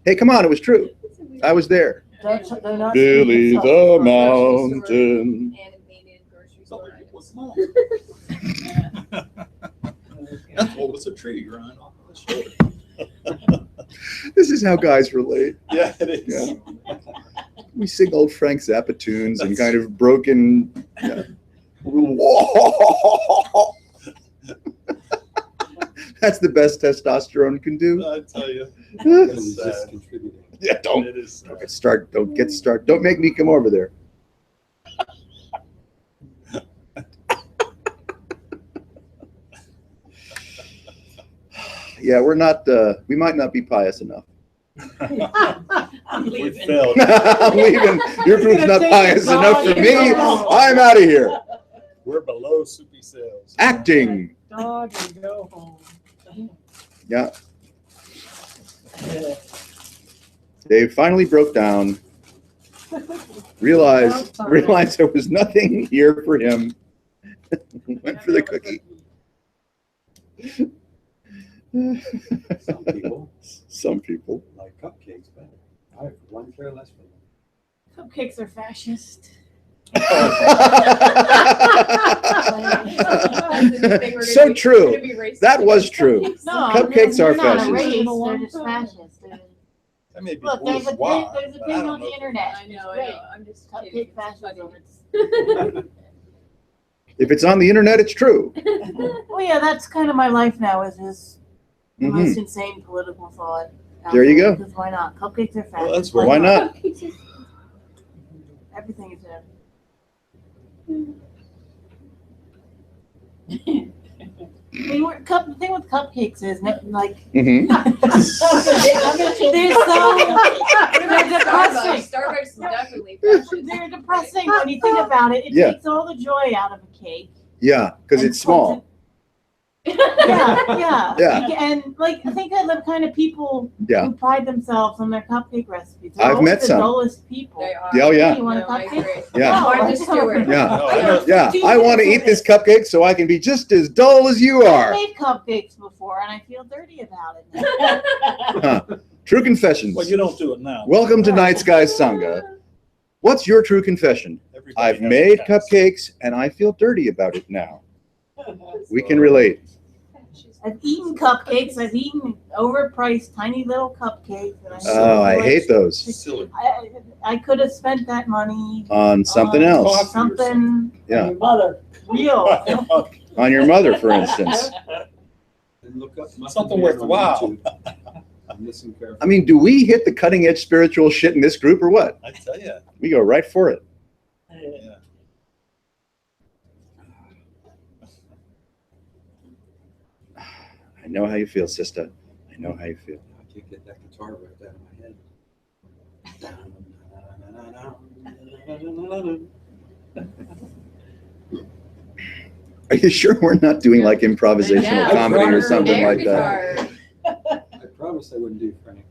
Hey, come on. It was true. I was there. They're not Billy speaking the of- Mountain. Animated grocery store items. That's what was a tree growing off the shoulder. This is how guys relate. Yeah, it is. Yeah. We sing old Frank Zappa tunes and kind of broken. Yeah. That's the best testosterone can do. I tell you. It's just contributing. Yeah, don't It is. get started. Don't get started. Don't make me come over there. Yeah, we're not. We might not be pious enough. We failed. I'm leaving. Your group's not pious enough for me. I'm out of here. We're below soupy sales. Acting. Dog and go home. Yeah. Dave finally broke down. Realized there was nothing here for him. Went for the cookie. Some people Some people. like cupcakes better. I for one care less for them. Cupcakes are fascist. So true. That was true. No, Cupcakes they're are not a fascist. race, they're just fascist. That may be Look, there's a bourgeois, thing but I on don't the know. internet. I know, I Great. know. I'm just kidding. Cupcake fascism. If it's on the internet, it's true. Well, yeah, that's kind of my life now. Is just the Mhm. most insane political thought. out There you go. Because why not? Cupcakes are fascist. Well, that's Why not? Everything is there. I mean, the thing with cupcakes is like Hmm. they're so they're depressing. Starbucks is definitely fascist. They're depressing when you think about it. It Yeah. takes all the joy out of a cake. Yeah, because and it's small. Yeah. Yeah. And like, think of the kind of people Yeah. who pride themselves on their cupcake recipes. They're I've always met the some. dullest people. They are. Yeah, oh, yeah. You want a No, I cupcake? agree. Yeah. Martha Stewart. Yeah. No, I know. Yeah, I want to eat this cupcake so I can be just as dull as you I've are. made cupcakes before and I feel dirty about it. Huh. True confessions. Well, you don't do it now. Welcome to Night Sky Sangha. What's your true confession? Everybody I've has a made past. cupcakes and I feel dirty about it now. We can relate. I've eaten cupcakes. I've eaten overpriced tiny little cupcakes. And Oh, I hate those. Silly. I could have spent that money On something on else. Something Yeah. Your mother. real. On your mother, for instance. And look up Muffin Something Man on worthwhile. YouTube. And listen carefully. I mean, do we hit the cutting edge spiritual shit in this group or what? I tell you. We go right for it. Yeah. I know how you feel, sister. I know how you feel. I can't get that guitar right out of my head. Are you sure we're not doing like improvisational Yeah, comedy or Air something like that? guitar. I promised I wouldn't do Frank.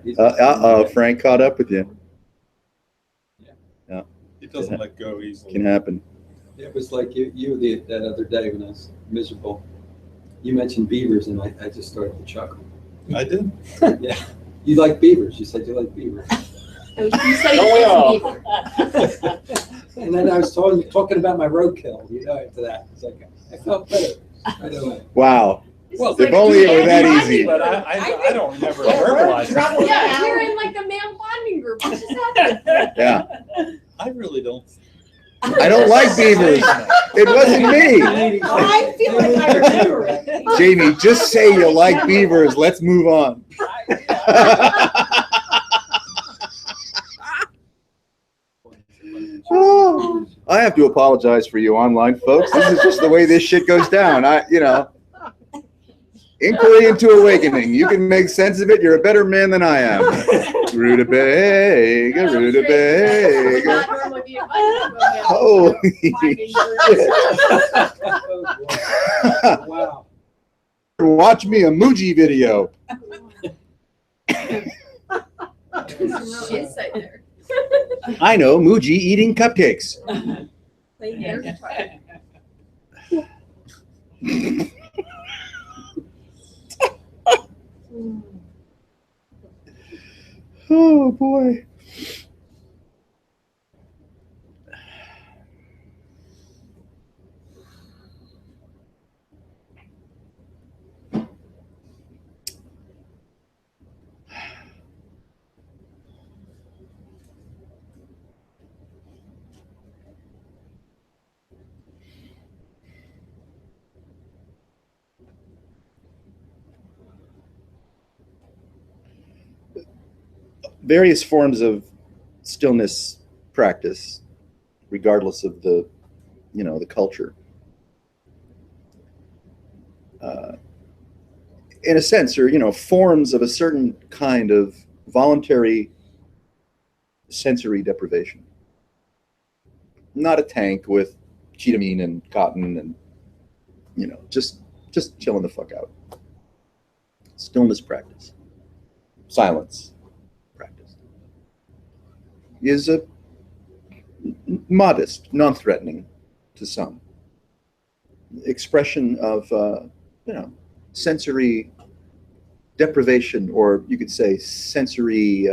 He's Uh-oh, Frank caught up with you. He doesn't let go easily. Can happen. It was like that other day when I was miserable. You mentioned beavers, and I just started to chuckle. I did. Yeah, you like beavers. You said you like beavers. You said Don't we all? you And then I was talking about my roadkill. You know, after that, it's like I felt better right away. Wow. Well, if only it were that easy. But I don't never verbalize it. Yeah, you're in like the male bonding group. What just happened? Yeah. I really don't. I don't like beavers. It wasn't me. I feel like I remember it. Jamie, just say you like beavers. Let's move on. Oh, I have to apologize for you online folks. This is just the way this shit goes down. Inquiry into awakening. You can make sense of it. You're a better man than I am. Rutabaga, Would rutabaga. not normally be invited to go down. Holy Finding shit. Wow. Watch me a Muji video. Some real insight there. I know Muji eating cupcakes. There's a try. Oh boy. Various forms of stillness practice, regardless of the, the culture. In a sense, are, forms of a certain kind of voluntary sensory deprivation. Not a tank with chetamine and cotton and, just chilling the fuck out. Stillness practice. Silence practice is a modest, non-threatening to some expression of, sensory deprivation, or you could say sensory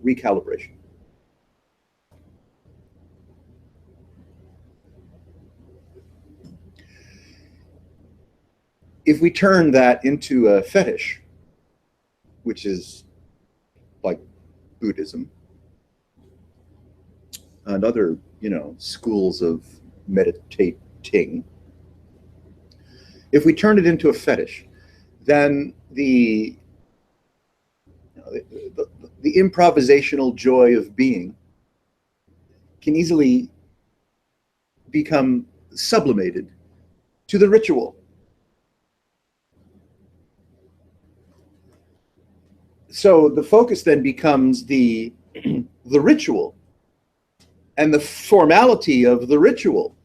recalibration. If we turn that into a fetish, which is like Buddhism and other, schools of meditating, if we turn it into a fetish, then the improvisational joy of being can easily become sublimated to the ritual. So the focus then becomes the ritual and the formality of the ritual.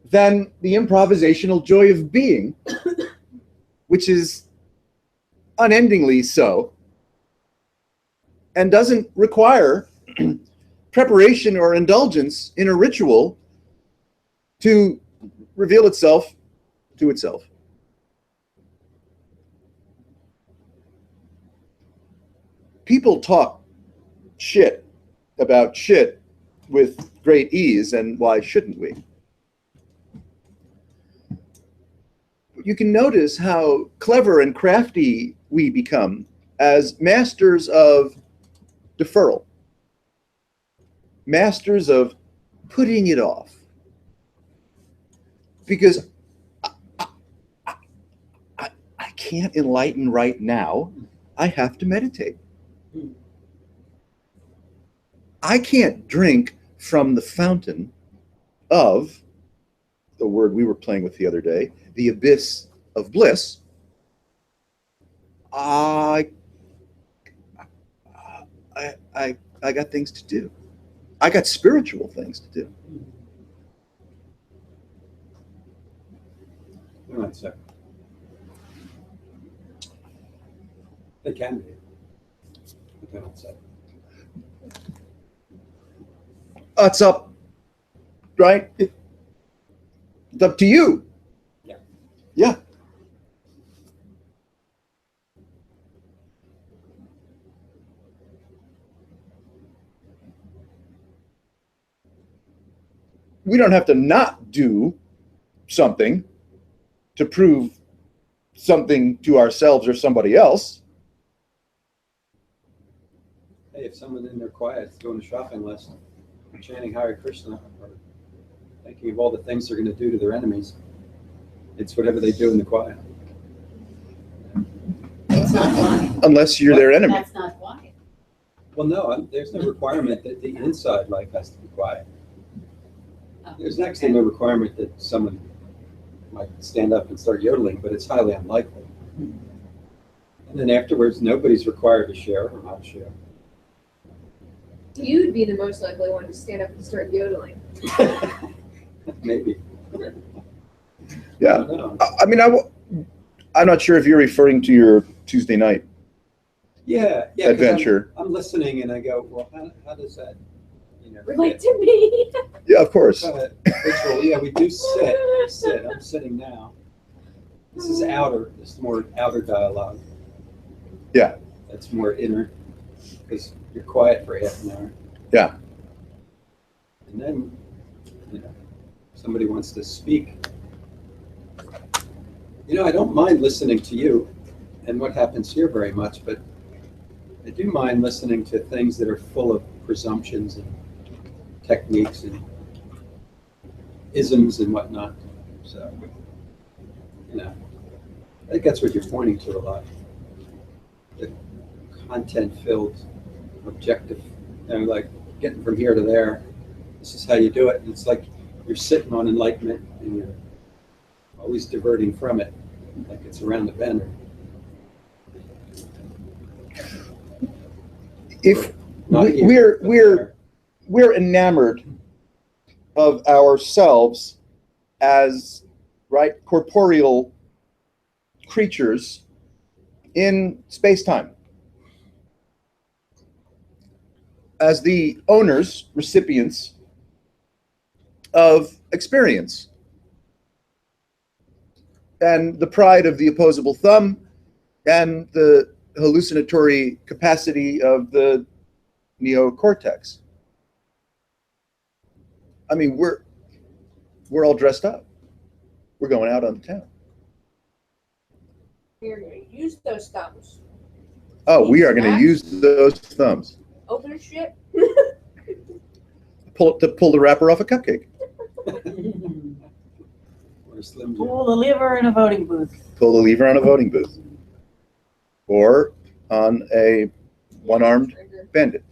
Then the improvisational joy of being, which is unendingly so, and doesn't require preparation or indulgence in a ritual to reveal itself to itself. People talk shit about shit with great ease, and why shouldn't we? You can notice how clever and crafty we become as masters of deferral, masters of putting it off. Because I can't enlighten right now. I have to meditate. I can't drink from the fountain of, the word we were playing with the other day, the abyss of bliss. I got things to do. I got spiritual things to do. They're not separate. They can be, but they're not separate. It's up, right? It's up to you. Yeah. Yeah. We don't have to not do something to prove something to ourselves or somebody else. Hey, if someone in their quiet is doing a shopping list, chanting Hare Krishna, or thinking of all the things they're going to do to their enemies, it's whatever they do in the quiet. It's not quiet. Unless you're their enemy. That's not quiet. Well, no, there's no requirement that the inside life has to be quiet. Oh, There's actually no requirement that someone might stand up and start yodeling, but it's highly unlikely. And then afterwards, nobody's required to share or not share. You'd be the most likely one to stand up and start yodeling. Maybe. Yeah. I don't know. I mean, I'm not sure if you're referring to your Tuesday night Yeah, 'cause adventure. I'm listening and I go, well, how does that, Relate to me. Yeah, of course. Ritual, yeah, we do sit. I'm sitting now. This is more outer dialogue. Yeah. That's more inner, because you're quiet for half an hour. Yeah. And then, somebody wants to speak. I don't mind listening to you and what happens here very much, but I do mind listening to things that are full of presumptions and techniques and isms and whatnot. So, I think that's what you're pointing to a lot. The content-filled, objective, like getting from here to there. This is how you do it. And it's like you're sitting on enlightenment and you're always diverting from it, like it's around the bend. If Not here, but there. we're enamored of ourselves as corporeal creatures in space-time, as the owners, recipients of experience, and the pride of the opposable thumb and the hallucinatory capacity of the neocortex. I mean, we're all dressed up. We're going out on the town. You're going to use those thumbs. Oh, we are going to use those thumbs. Open shit. Pull the wrapper off a cupcake. Or a Slim Jim. Pull the lever in a voting booth. Pull the lever on a voting booth. Or on a one-armed bandit.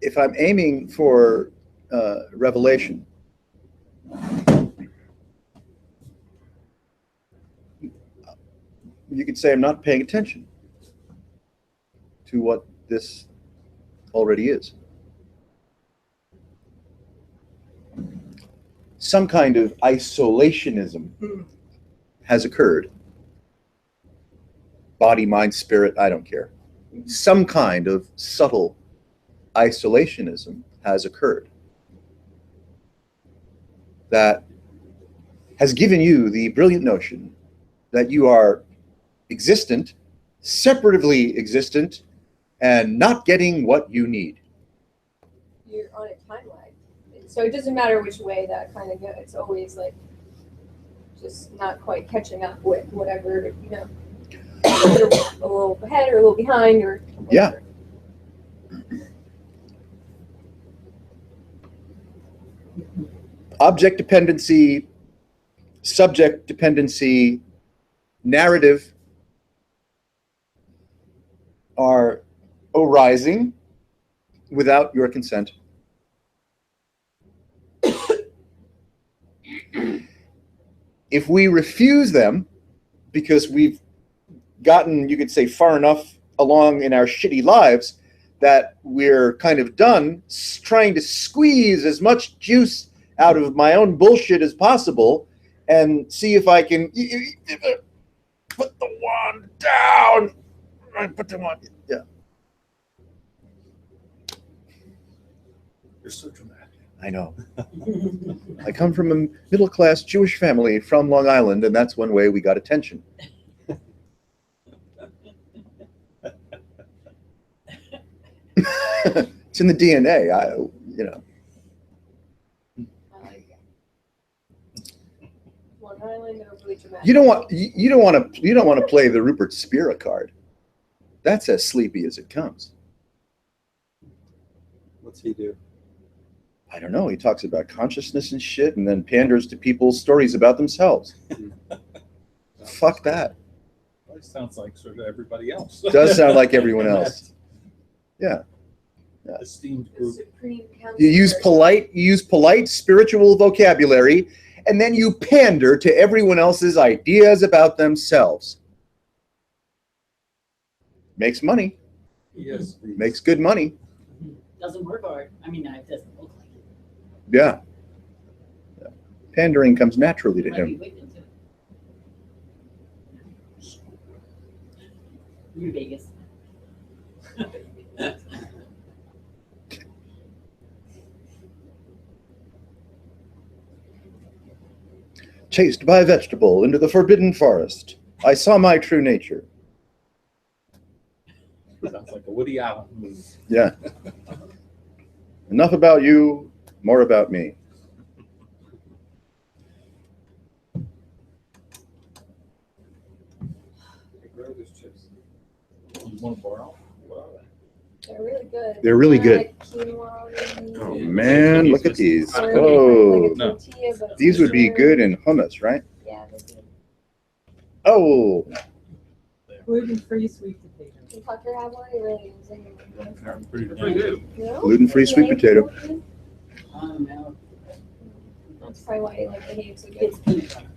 If I'm aiming for revelation, you could say I'm not paying attention to what this already is. Some kind of isolationism has occurred. Body, mind, spirit, I don't care. Some kind of subtle isolationism has occurred that has given you the brilliant notion that you are existent, separatively existent, and not getting what you need. You're on a time lag. So it doesn't matter which way that kind of goes. It's always like just not quite catching up with whatever, you're a little ahead or a little behind or whatever. Yeah. Object dependency, subject dependency, narrative are arising without your consent. If we refuse them because we've gotten, you could say, far enough along in our shitty lives that we're kind of done trying to squeeze as much juice out of my own bullshit as possible and see if I can put the wand down. Put the wand, yeah. You're so dramatic. I know. I come from a middle-class Jewish family from Long Island, and that's one way we got attention. It's in the DNA, Long Island, overly dramatic. You don't want to play the Rupert Spira card. That's as sleepy as it comes. What's he do? I don't know. He talks about consciousness and shit, and then panders to people's stories about themselves. Fuck that. Well, it sounds like sort of everybody else. Does sound like everyone else. Yeah. Esteemed The group. Supreme Council. You use polite spiritual vocabulary, and then you pander to everyone else's ideas about themselves. Makes money. Yes. Makes good money. Doesn't work hard. I mean, it doesn't look like it. Yeah. Pandering comes naturally to Might be him. wicked too. You're Vegas. Chased by a vegetable into the forbidden forest, I saw my true nature. Sounds like a Woody Allen movie. Yeah. Enough about you, more about me. Where are those chips? You want to borrow? What are they? They're really good. They're really good. Like quinoa, maybe. Oh man, look at these. Or Oh, like a no. tortilla, but these would be sure. good in hummus, right? Yeah, they're good. Oh, Gluten-free sweet potato. Did Tucker have one? He really using it. They're pretty Pretty good. No? gluten-free sweet Yeah, potato. Oh, no. That's probably why he like behaves so good. It's peanut butter.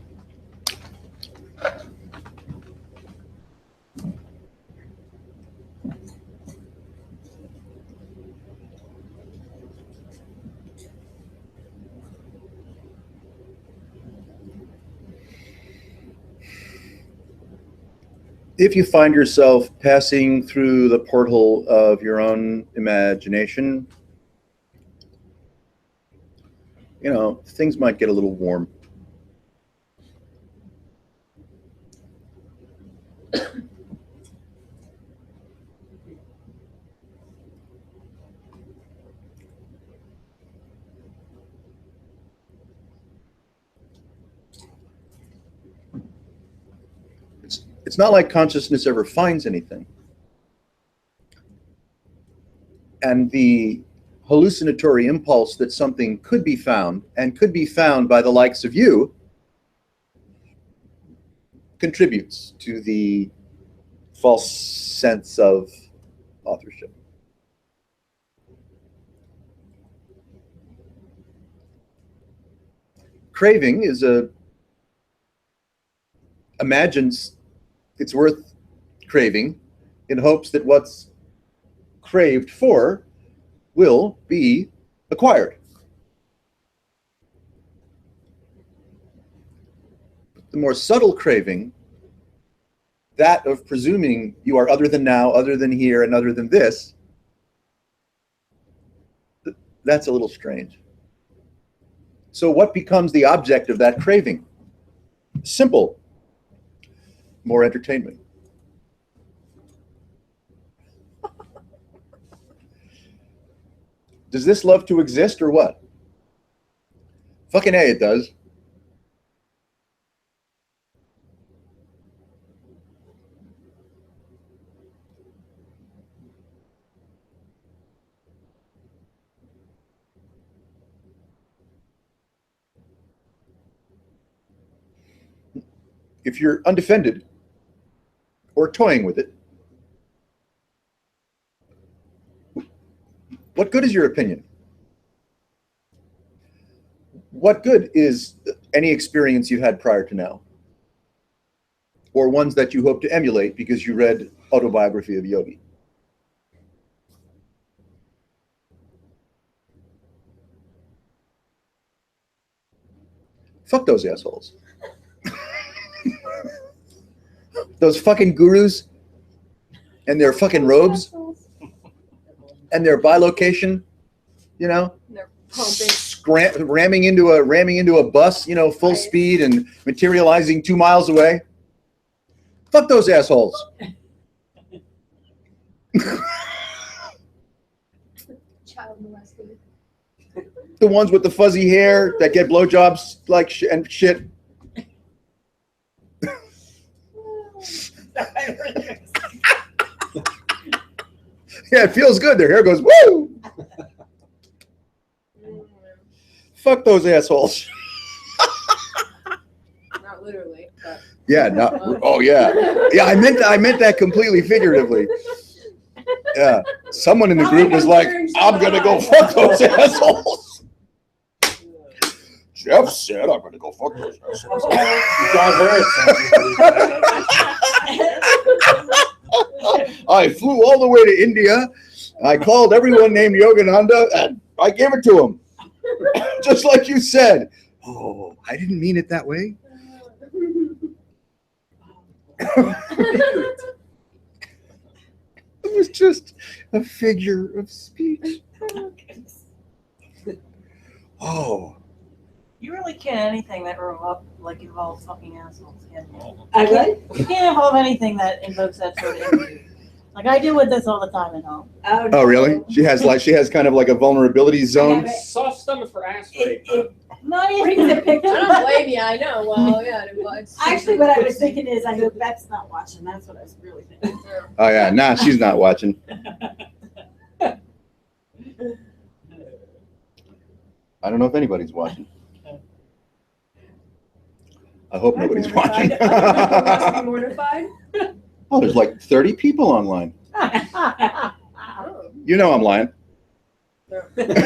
If you find yourself passing through the portal of your own imagination, you know, things might get a little warm. It's not like consciousness ever finds anything. And the hallucinatory impulse that something could be found, and could be found by the likes of you, contributes to the false sense of authorship. Craving is imagines it's worth craving in hopes that what's craved for will be acquired. The more subtle craving, that of presuming you are other than now, other than here, and other than this, that's a little strange. So what becomes the object of that craving? Simple. More entertainment. Does this love to exist or what? Fucking A, it does. If you're undefended or toying with it, what good is your opinion? What good is any experience you had prior to now? Or ones that you hope to emulate because you read Autobiography of Yogi? Fuck those assholes. Those fucking gurus and their fucking robes and their bilocation, you know, They're pumping. ramming into a bus, you know, full Right. speed and materializing 2 miles away. Fuck those assholes. Child molested. The ones with the fuzzy hair that get blowjobs like and shit. Yeah, it feels good. Their hair goes, woo! Fuck those assholes. Not literally, but. Yeah, no, oh yeah. Yeah, I meant that completely figuratively. Yeah. Someone in the group was like, I'm gonna go fuck those assholes. Jeff said I'm gonna go fuck those assholes. I flew all the way to India. I called everyone named Yogananda and I gave it to him. Just like you said. Oh, I didn't mean it that way. It was just a figure of speech. Oh. You really can't anything that involves fucking assholes, can you? I would. You can't involve anything that invokes that sort of energy. Like I deal with this all the time at home. Oh, Oh, really? She has kind of like a vulnerability zone. Soft stomach for ass rape. Not Bring even the picture. I don't blame you, I know, well, yeah, it's. Actually, what I was thinking is, I hope Beth's not watching. That's what I was really thinking. Oh yeah, nah, she's not watching. I don't know if anybody's watching. I hope nobody's watching. Must be mortified. Oh, there's like 30 people online. You know I'm lying. That's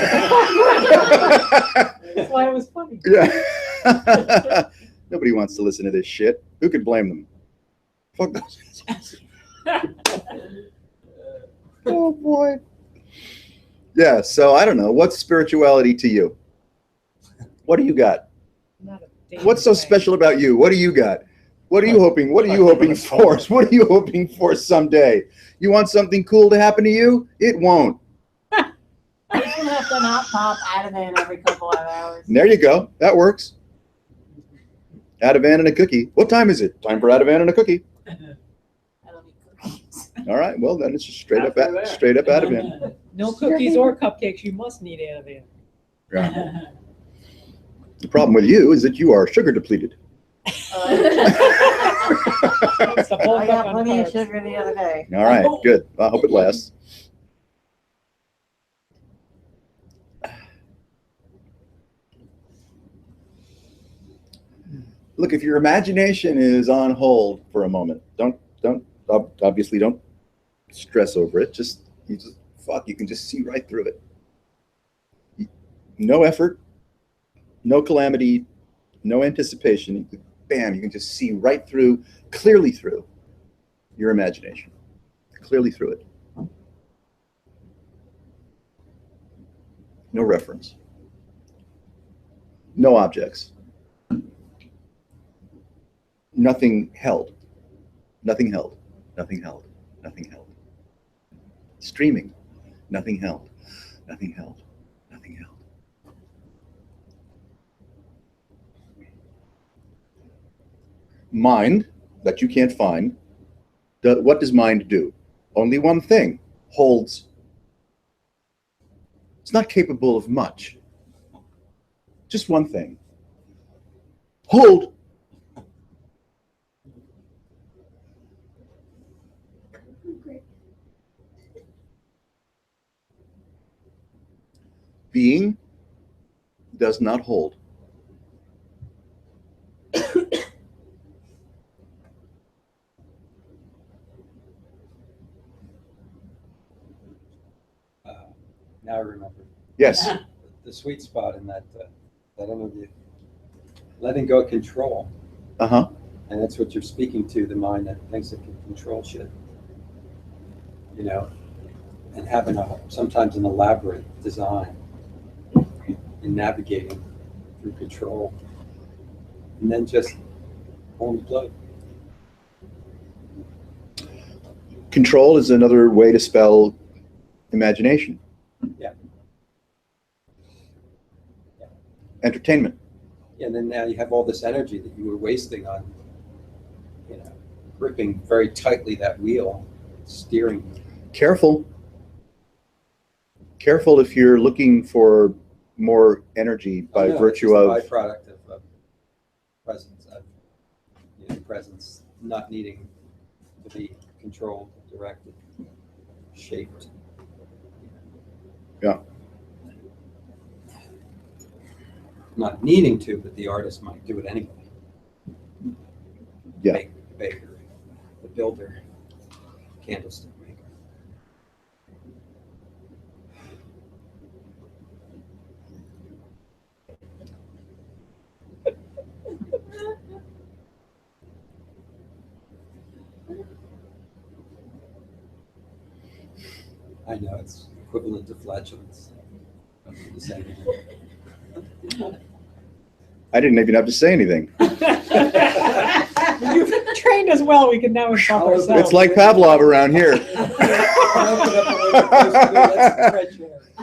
why it was funny. Yeah. Nobody wants to listen to this shit. Who could blame them? Fuck those. Oh boy. Yeah, so I don't know. What's spirituality to you? What do you got? Not a damn What's so thing. special about you? What do you got? What are you hoping? What are you hoping for? What are you hoping for someday? You want something cool to happen to you? It won't. I just want to have to not pop Ativan every couple of hours. And there you go. That works. Ativan and a cookie. What time is it? Time for Ativan and a cookie. I don't eat cookies. All right. Well, then it's just straight up After that. Ativan. No cookies or cupcakes. You must need Ativan. Yeah. The problem with you is that you are sugar depleted. It's the bulk I up got on plenty of carbs. sugar the other day. All right. Good. I hope it lasts. Look, if your imagination is on hold for a moment, obviously don't stress over it. You can just see right through it. No effort, no calamity, no anticipation. Bam, you can just see right through, clearly through your imagination, clearly through it. No reference, no objects. Nothing held. Nothing held. Nothing held. Nothing held. Streaming. Nothing held. Nothing held. Nothing held. Mind that you can't find. What does mind do? Only one thing. Holds. It's not capable of much. Just one thing. Hold. Being does not hold. Now I remember. Yes. The sweet spot in that interview. Letting go of control. Uh-huh. And that's what you're speaking to, the mind that thinks it can control shit. You know, and having sometimes an elaborate design in navigating through control. And then just only play. Control is another way to spell imagination. Yeah. Entertainment. Yeah, and then now you have all this energy that you were wasting on, gripping very tightly that wheel, steering. Careful. Careful if you're looking for more energy by virtue of It's a byproduct of presence, presence not needing to be controlled, directed, shaped. Yeah. Not needing to, but the artist might do it anyway. Yeah. The baker, the builder, candlestick maker. I know it's equivalent to flatulence. The same. I didn't even have to say anything. You've trained us well, we can now help Oh, ourselves. It's like Pavlov around here.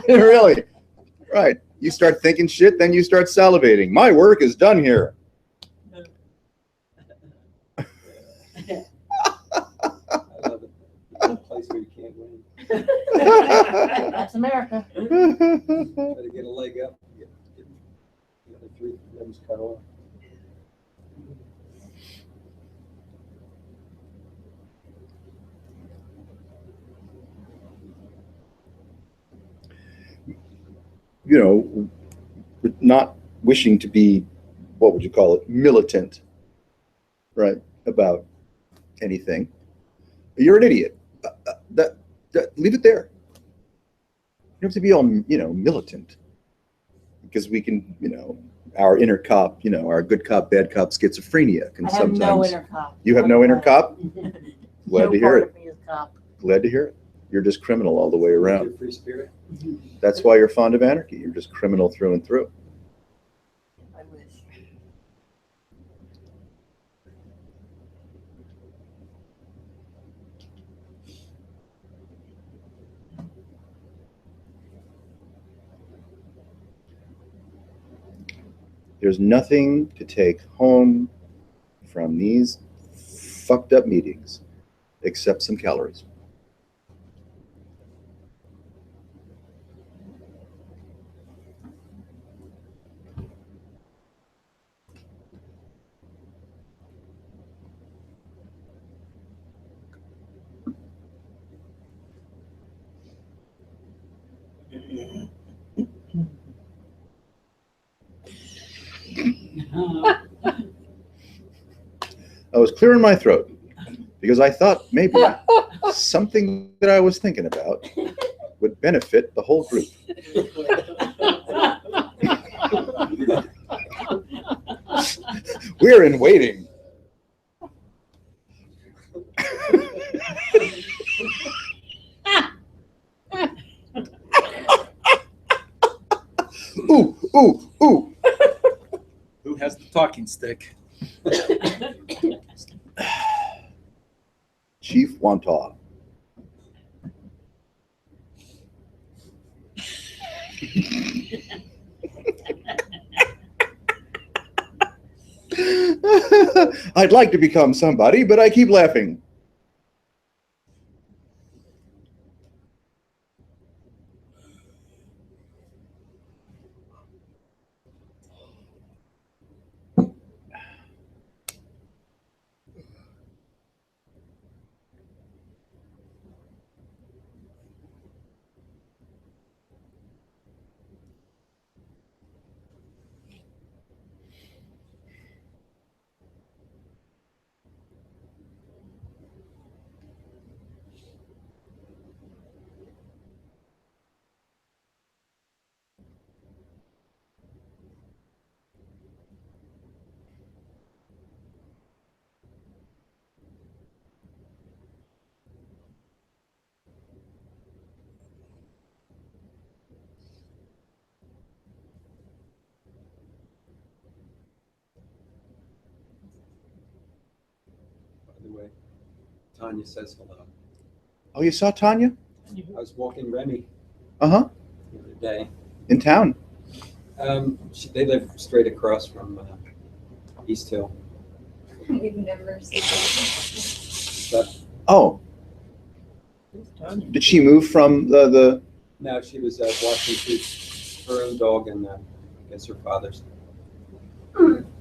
Really? Right. You start thinking shit, then you start salivating. My work is done here. I love it. It's a place where you can't win. That's America. Try to get a leg up, get the other 3 limbs cut off. You know, not wishing to be, what would you call it, militant, right, about anything. You're an idiot. Leave it there. You don't have to be all, militant. Because we can, our inner cop, our good cop, bad cop schizophrenia can I have sometimes. no inner cop. You have no inner cop? Glad No to hear part it. of me is cop. Glad to hear it. You're just criminal all the way around. Your free spirit. That's why you're fond of anarchy. You're just criminal through and through. I wish. There's nothing to take home from these fucked up meetings except some calories. I was clearing my throat because I thought maybe something that I was thinking about would benefit the whole group. We're in waiting. Ooh, ooh, ooh. Who has the talking stick? Chief Wantaw. I'd like to become somebody, but I keep laughing. By the way, Tanya says hello. Oh, you saw Tanya? I was walking Remy Uh-huh. the other day. In town. They live straight across from East Hill. We've never seen that. But Oh. Did she move from the no, she was watching her own dog and I guess her father's.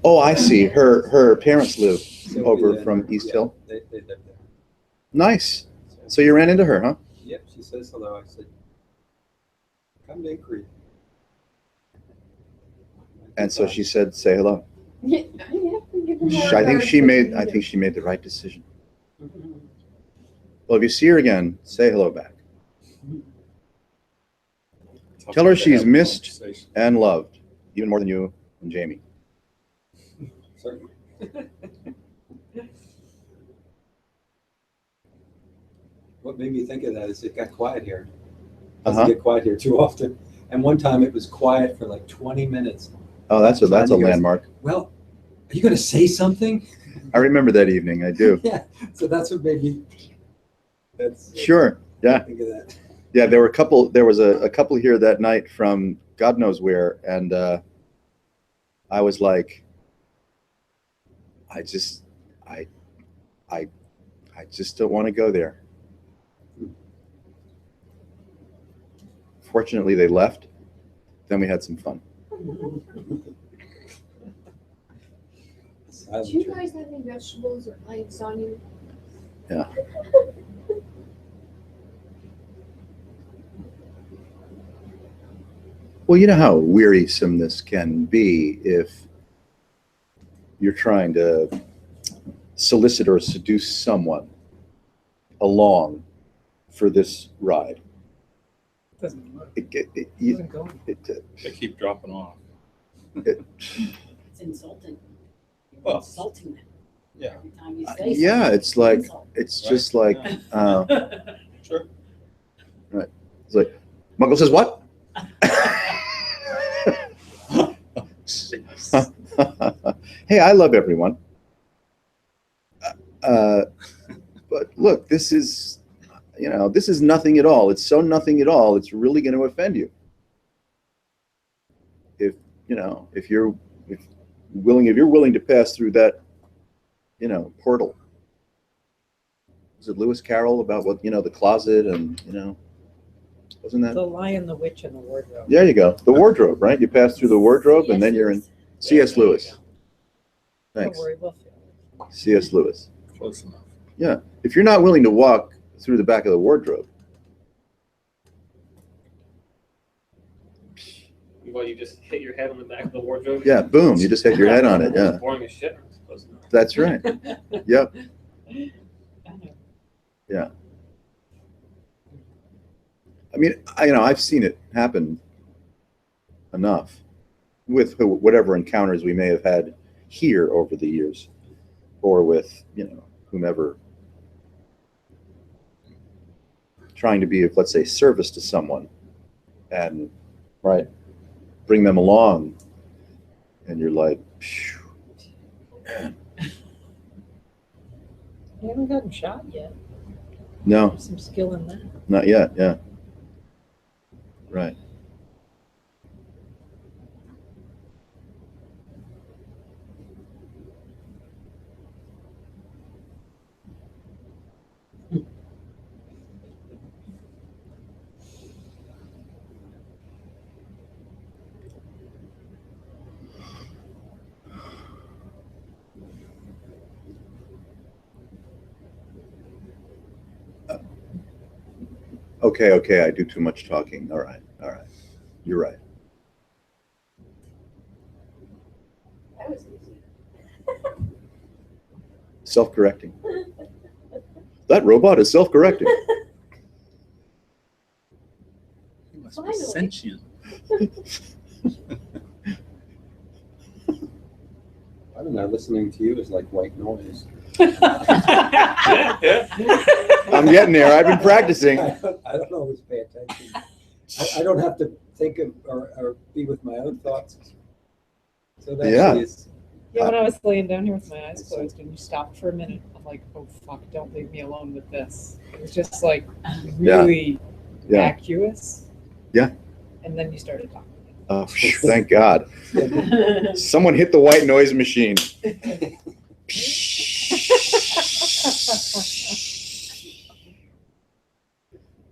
Oh, I see. Her parents live Sylvia over and from her- East yeah, Hill. They live there. Nice. So you ran into her, huh? Yep, she says hello. I said, come to Inquiry. And so she said, say hello. Yeah, I have to give them more I think cards she than made. you I do. think she made the right decision. Well, if you see her again, say hello back. Tell her she's missed and loved, even more than you and Jamie. Certainly. What made me think of that is it got quiet here. Doesn't Uh-huh. get quiet here too often. And one time it was quiet for like 20 minutes. Oh, that's a Trying to hear- landmark. Well, are you going to say something? I remember that evening. I do. Yeah. So that's what made me. That's. Sure. Yeah. Think of that. Yeah. There was a couple here that night from God knows where, and I was like, I just don't want to go there. Fortunately, they left. Then we had some fun. Do you guys have any vegetables or plants on you? Yeah. Well, you know how wearisome this can be if you're trying to solicit or seduce someone along for this ride. Doesn't work. It, Doesn't go. They keep dropping off. It's insulting. You're Well, insulting them. yeah. Every time you say yeah, something, it's like, insult. it's Right. just like, Sure. it's like, Muggle says what? Hey, I love everyone. But look, this is nothing at all. It's so nothing at all. It's really going to offend you. If you're willing to pass through that, portal. Was it Lewis Carroll about what, the closet and, wasn't that? The Lion, the Witch, and the Wardrobe. There you go. The wardrobe, right? You pass through the wardrobe and then you're in C.S. Lewis. Thanks. Don't worry, we'll feel C.S. Lewis. Close enough. Yeah. If you're not willing to walk through the back of the wardrobe, Well, you just hit your head on the back of the wardrobe. yeah, boom, you just hit your head on it. Yeah. Boring as shit. Close enough. That's right. Yep. Yeah. I mean, I've seen it happen enough with whatever encounters we may have had here over the years, or with, whomever, trying to be of, let's say, service to someone and, right, bring them along. And you're like, phew, man. You haven't gotten shot yet. No, There's some skill in that. not yet. Yeah. Right. Okay, I do too much talking. All right. You're right. That was easy. Self-correcting. That robot is self-correcting. He must Finally. be sentient. I don't know, listening to you is like white noise. I'm getting there. I've been practicing. I don't always pay attention. I don't have to think of or be with my own thoughts. So that Yeah. is. Yeah, when I was laying down here with my eyes closed and you stopped for a minute, I'm like, oh fuck, don't leave me alone with this. It was just like really Yeah. vacuous. Yeah. And then you started talking. Oh, phew, thank God. Someone hit the white noise machine.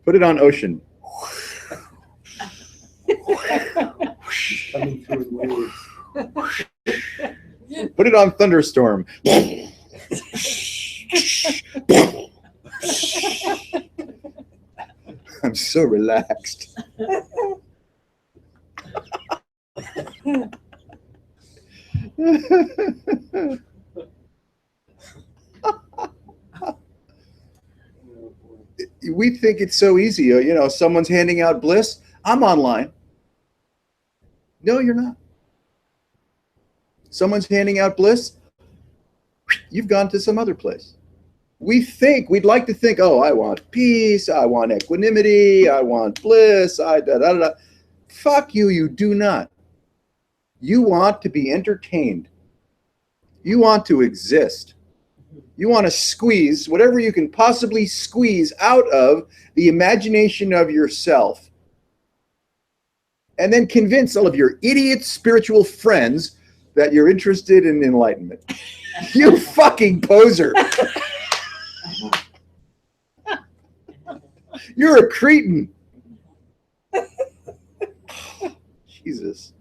Put it on ocean. Coming through in waves. Put it on thunderstorm. I'm so relaxed. We think it's so easy. You know, someone's handing out bliss. I'm online. No, you're not. Someone's handing out bliss. You've gone to some other place. We'd like to think, oh, I want peace, I want equanimity, I want bliss, da da da da. Fuck you, you do not. You want to be entertained. You want to exist. You want to squeeze whatever you can possibly squeeze out of the imagination of yourself, and then convince all of your idiot spiritual friends that you're interested in enlightenment. You fucking poser. You're a cretin. Jesus.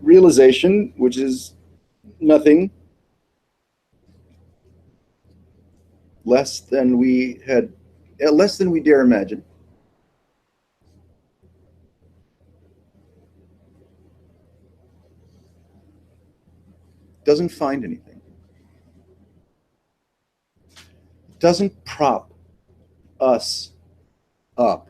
Realization, which is nothing less than we dare imagine. Doesn't find anything. Doesn't prop us up.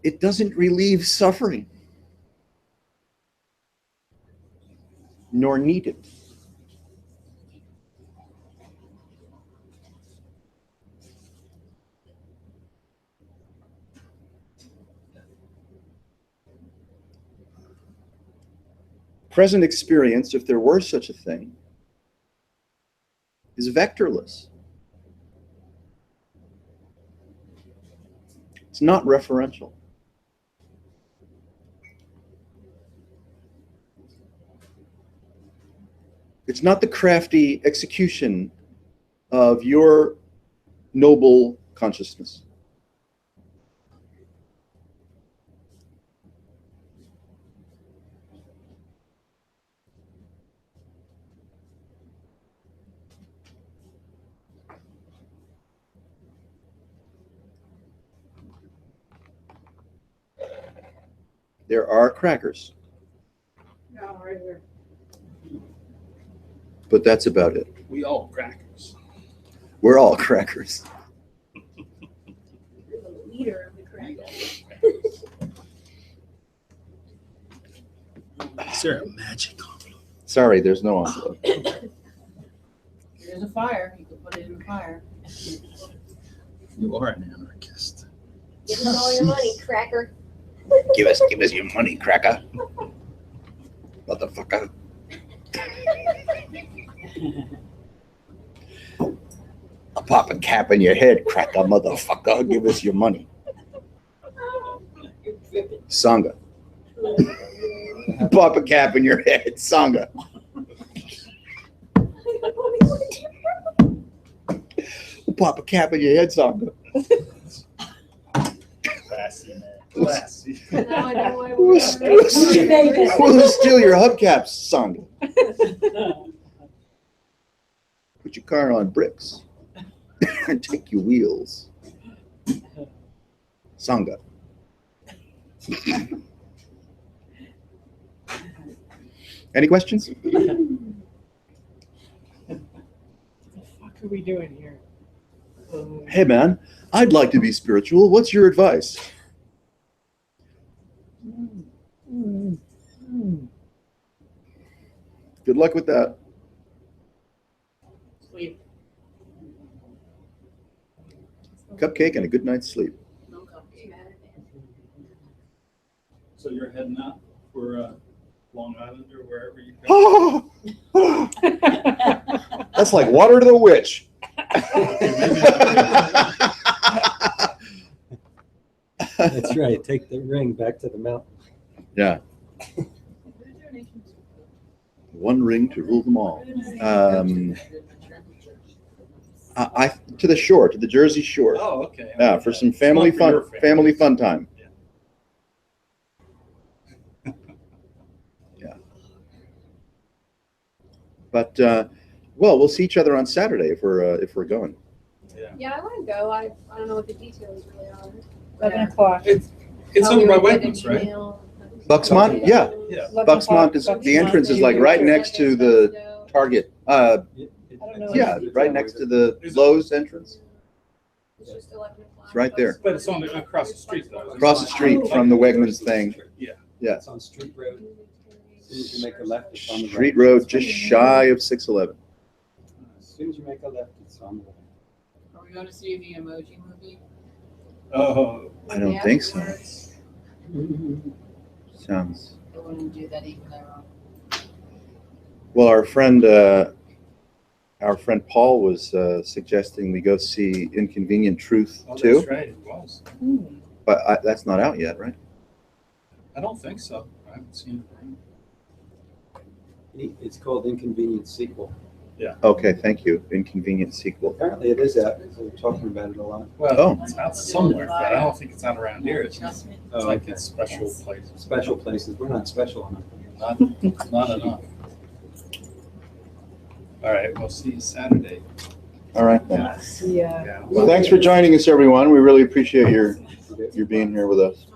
It doesn't relieve suffering, nor need it. Present experience, if there were such a thing, is vectorless. It's not referential. It's not the crafty execution of your noble consciousness. There are crackers, No, right here. but that's about it. We all crackers. We're all crackers. You're the leader of the crack. Is there a magic envelope? Sorry, there's no envelope. There's a fire, you can put it in the fire. You are an anarchist. Give us all your money, cracker. Give us your money, cracker. Motherfucker. I'll pop a cap in your head, cracker, motherfucker. Give us your money. Sangha. Pop a cap in your head, Sangha. Pop a cap in your head, Sangha. Classy, man. Classy. Now I know why We'll steal your hubcaps, Sangha. Put your car on bricks and take your wheels. Sangha. Any questions? What the fuck are we doing here? Hey man, I'd like to be spiritual. What's your advice? Good luck with that. Sleep. Cupcake and a good night's sleep. No cupcake. So you're heading out for Long Island or wherever you go. That's like water to the witch. That's right. Take the ring back to the mountain. Yeah. One ring to rule them all. I to the shore, to the Jersey Shore. Oh, okay. Yeah, for some family It's not for fun, your family fun time. Yeah. Yeah. But well, we'll see each other on Saturday if we're going. Yeah, I want to go. I don't know what the details really are. 11 o'clock. It's Oh, over we by would get an Wegmans, right? email. Bucksmont? Yeah. Yeah. 11 Bucksmont is o'clock, the entrance is like right next to the Target. Yeah, right next to the Lowe's entrance. It's just 11 o'clock. It's right there. But it's on the, across the street though. Across the street from the Wegmans thing. Yeah. Yeah. It's on Street Road. As soon as you make a left, it's on the right. Street Road, just shy of 611. As soon as you make a left, it's on the right. Are we going to see the Emoji Movie? Oh, I don't think so. Sounds. I wouldn't do that even though. Well, our friend Paul was suggesting we go see Inconvenient Truth oh, too, that's right, it was. but that's not out yet, right? I don't think so. I haven't seen it. It's called Inconvenient Sequel. Okay, thank you. Inconvenient Sequel. Apparently it is out. We're talking about it a lot. Well, Oh. it's out somewhere, but I don't think it's out around here. It's Oh, like okay. it's special places. Special places. We're not special enough. Not enough. All right, we'll see you Saturday. All right then. Yeah. Yeah. Well, thanks for joining us, everyone. We really appreciate your being here with us.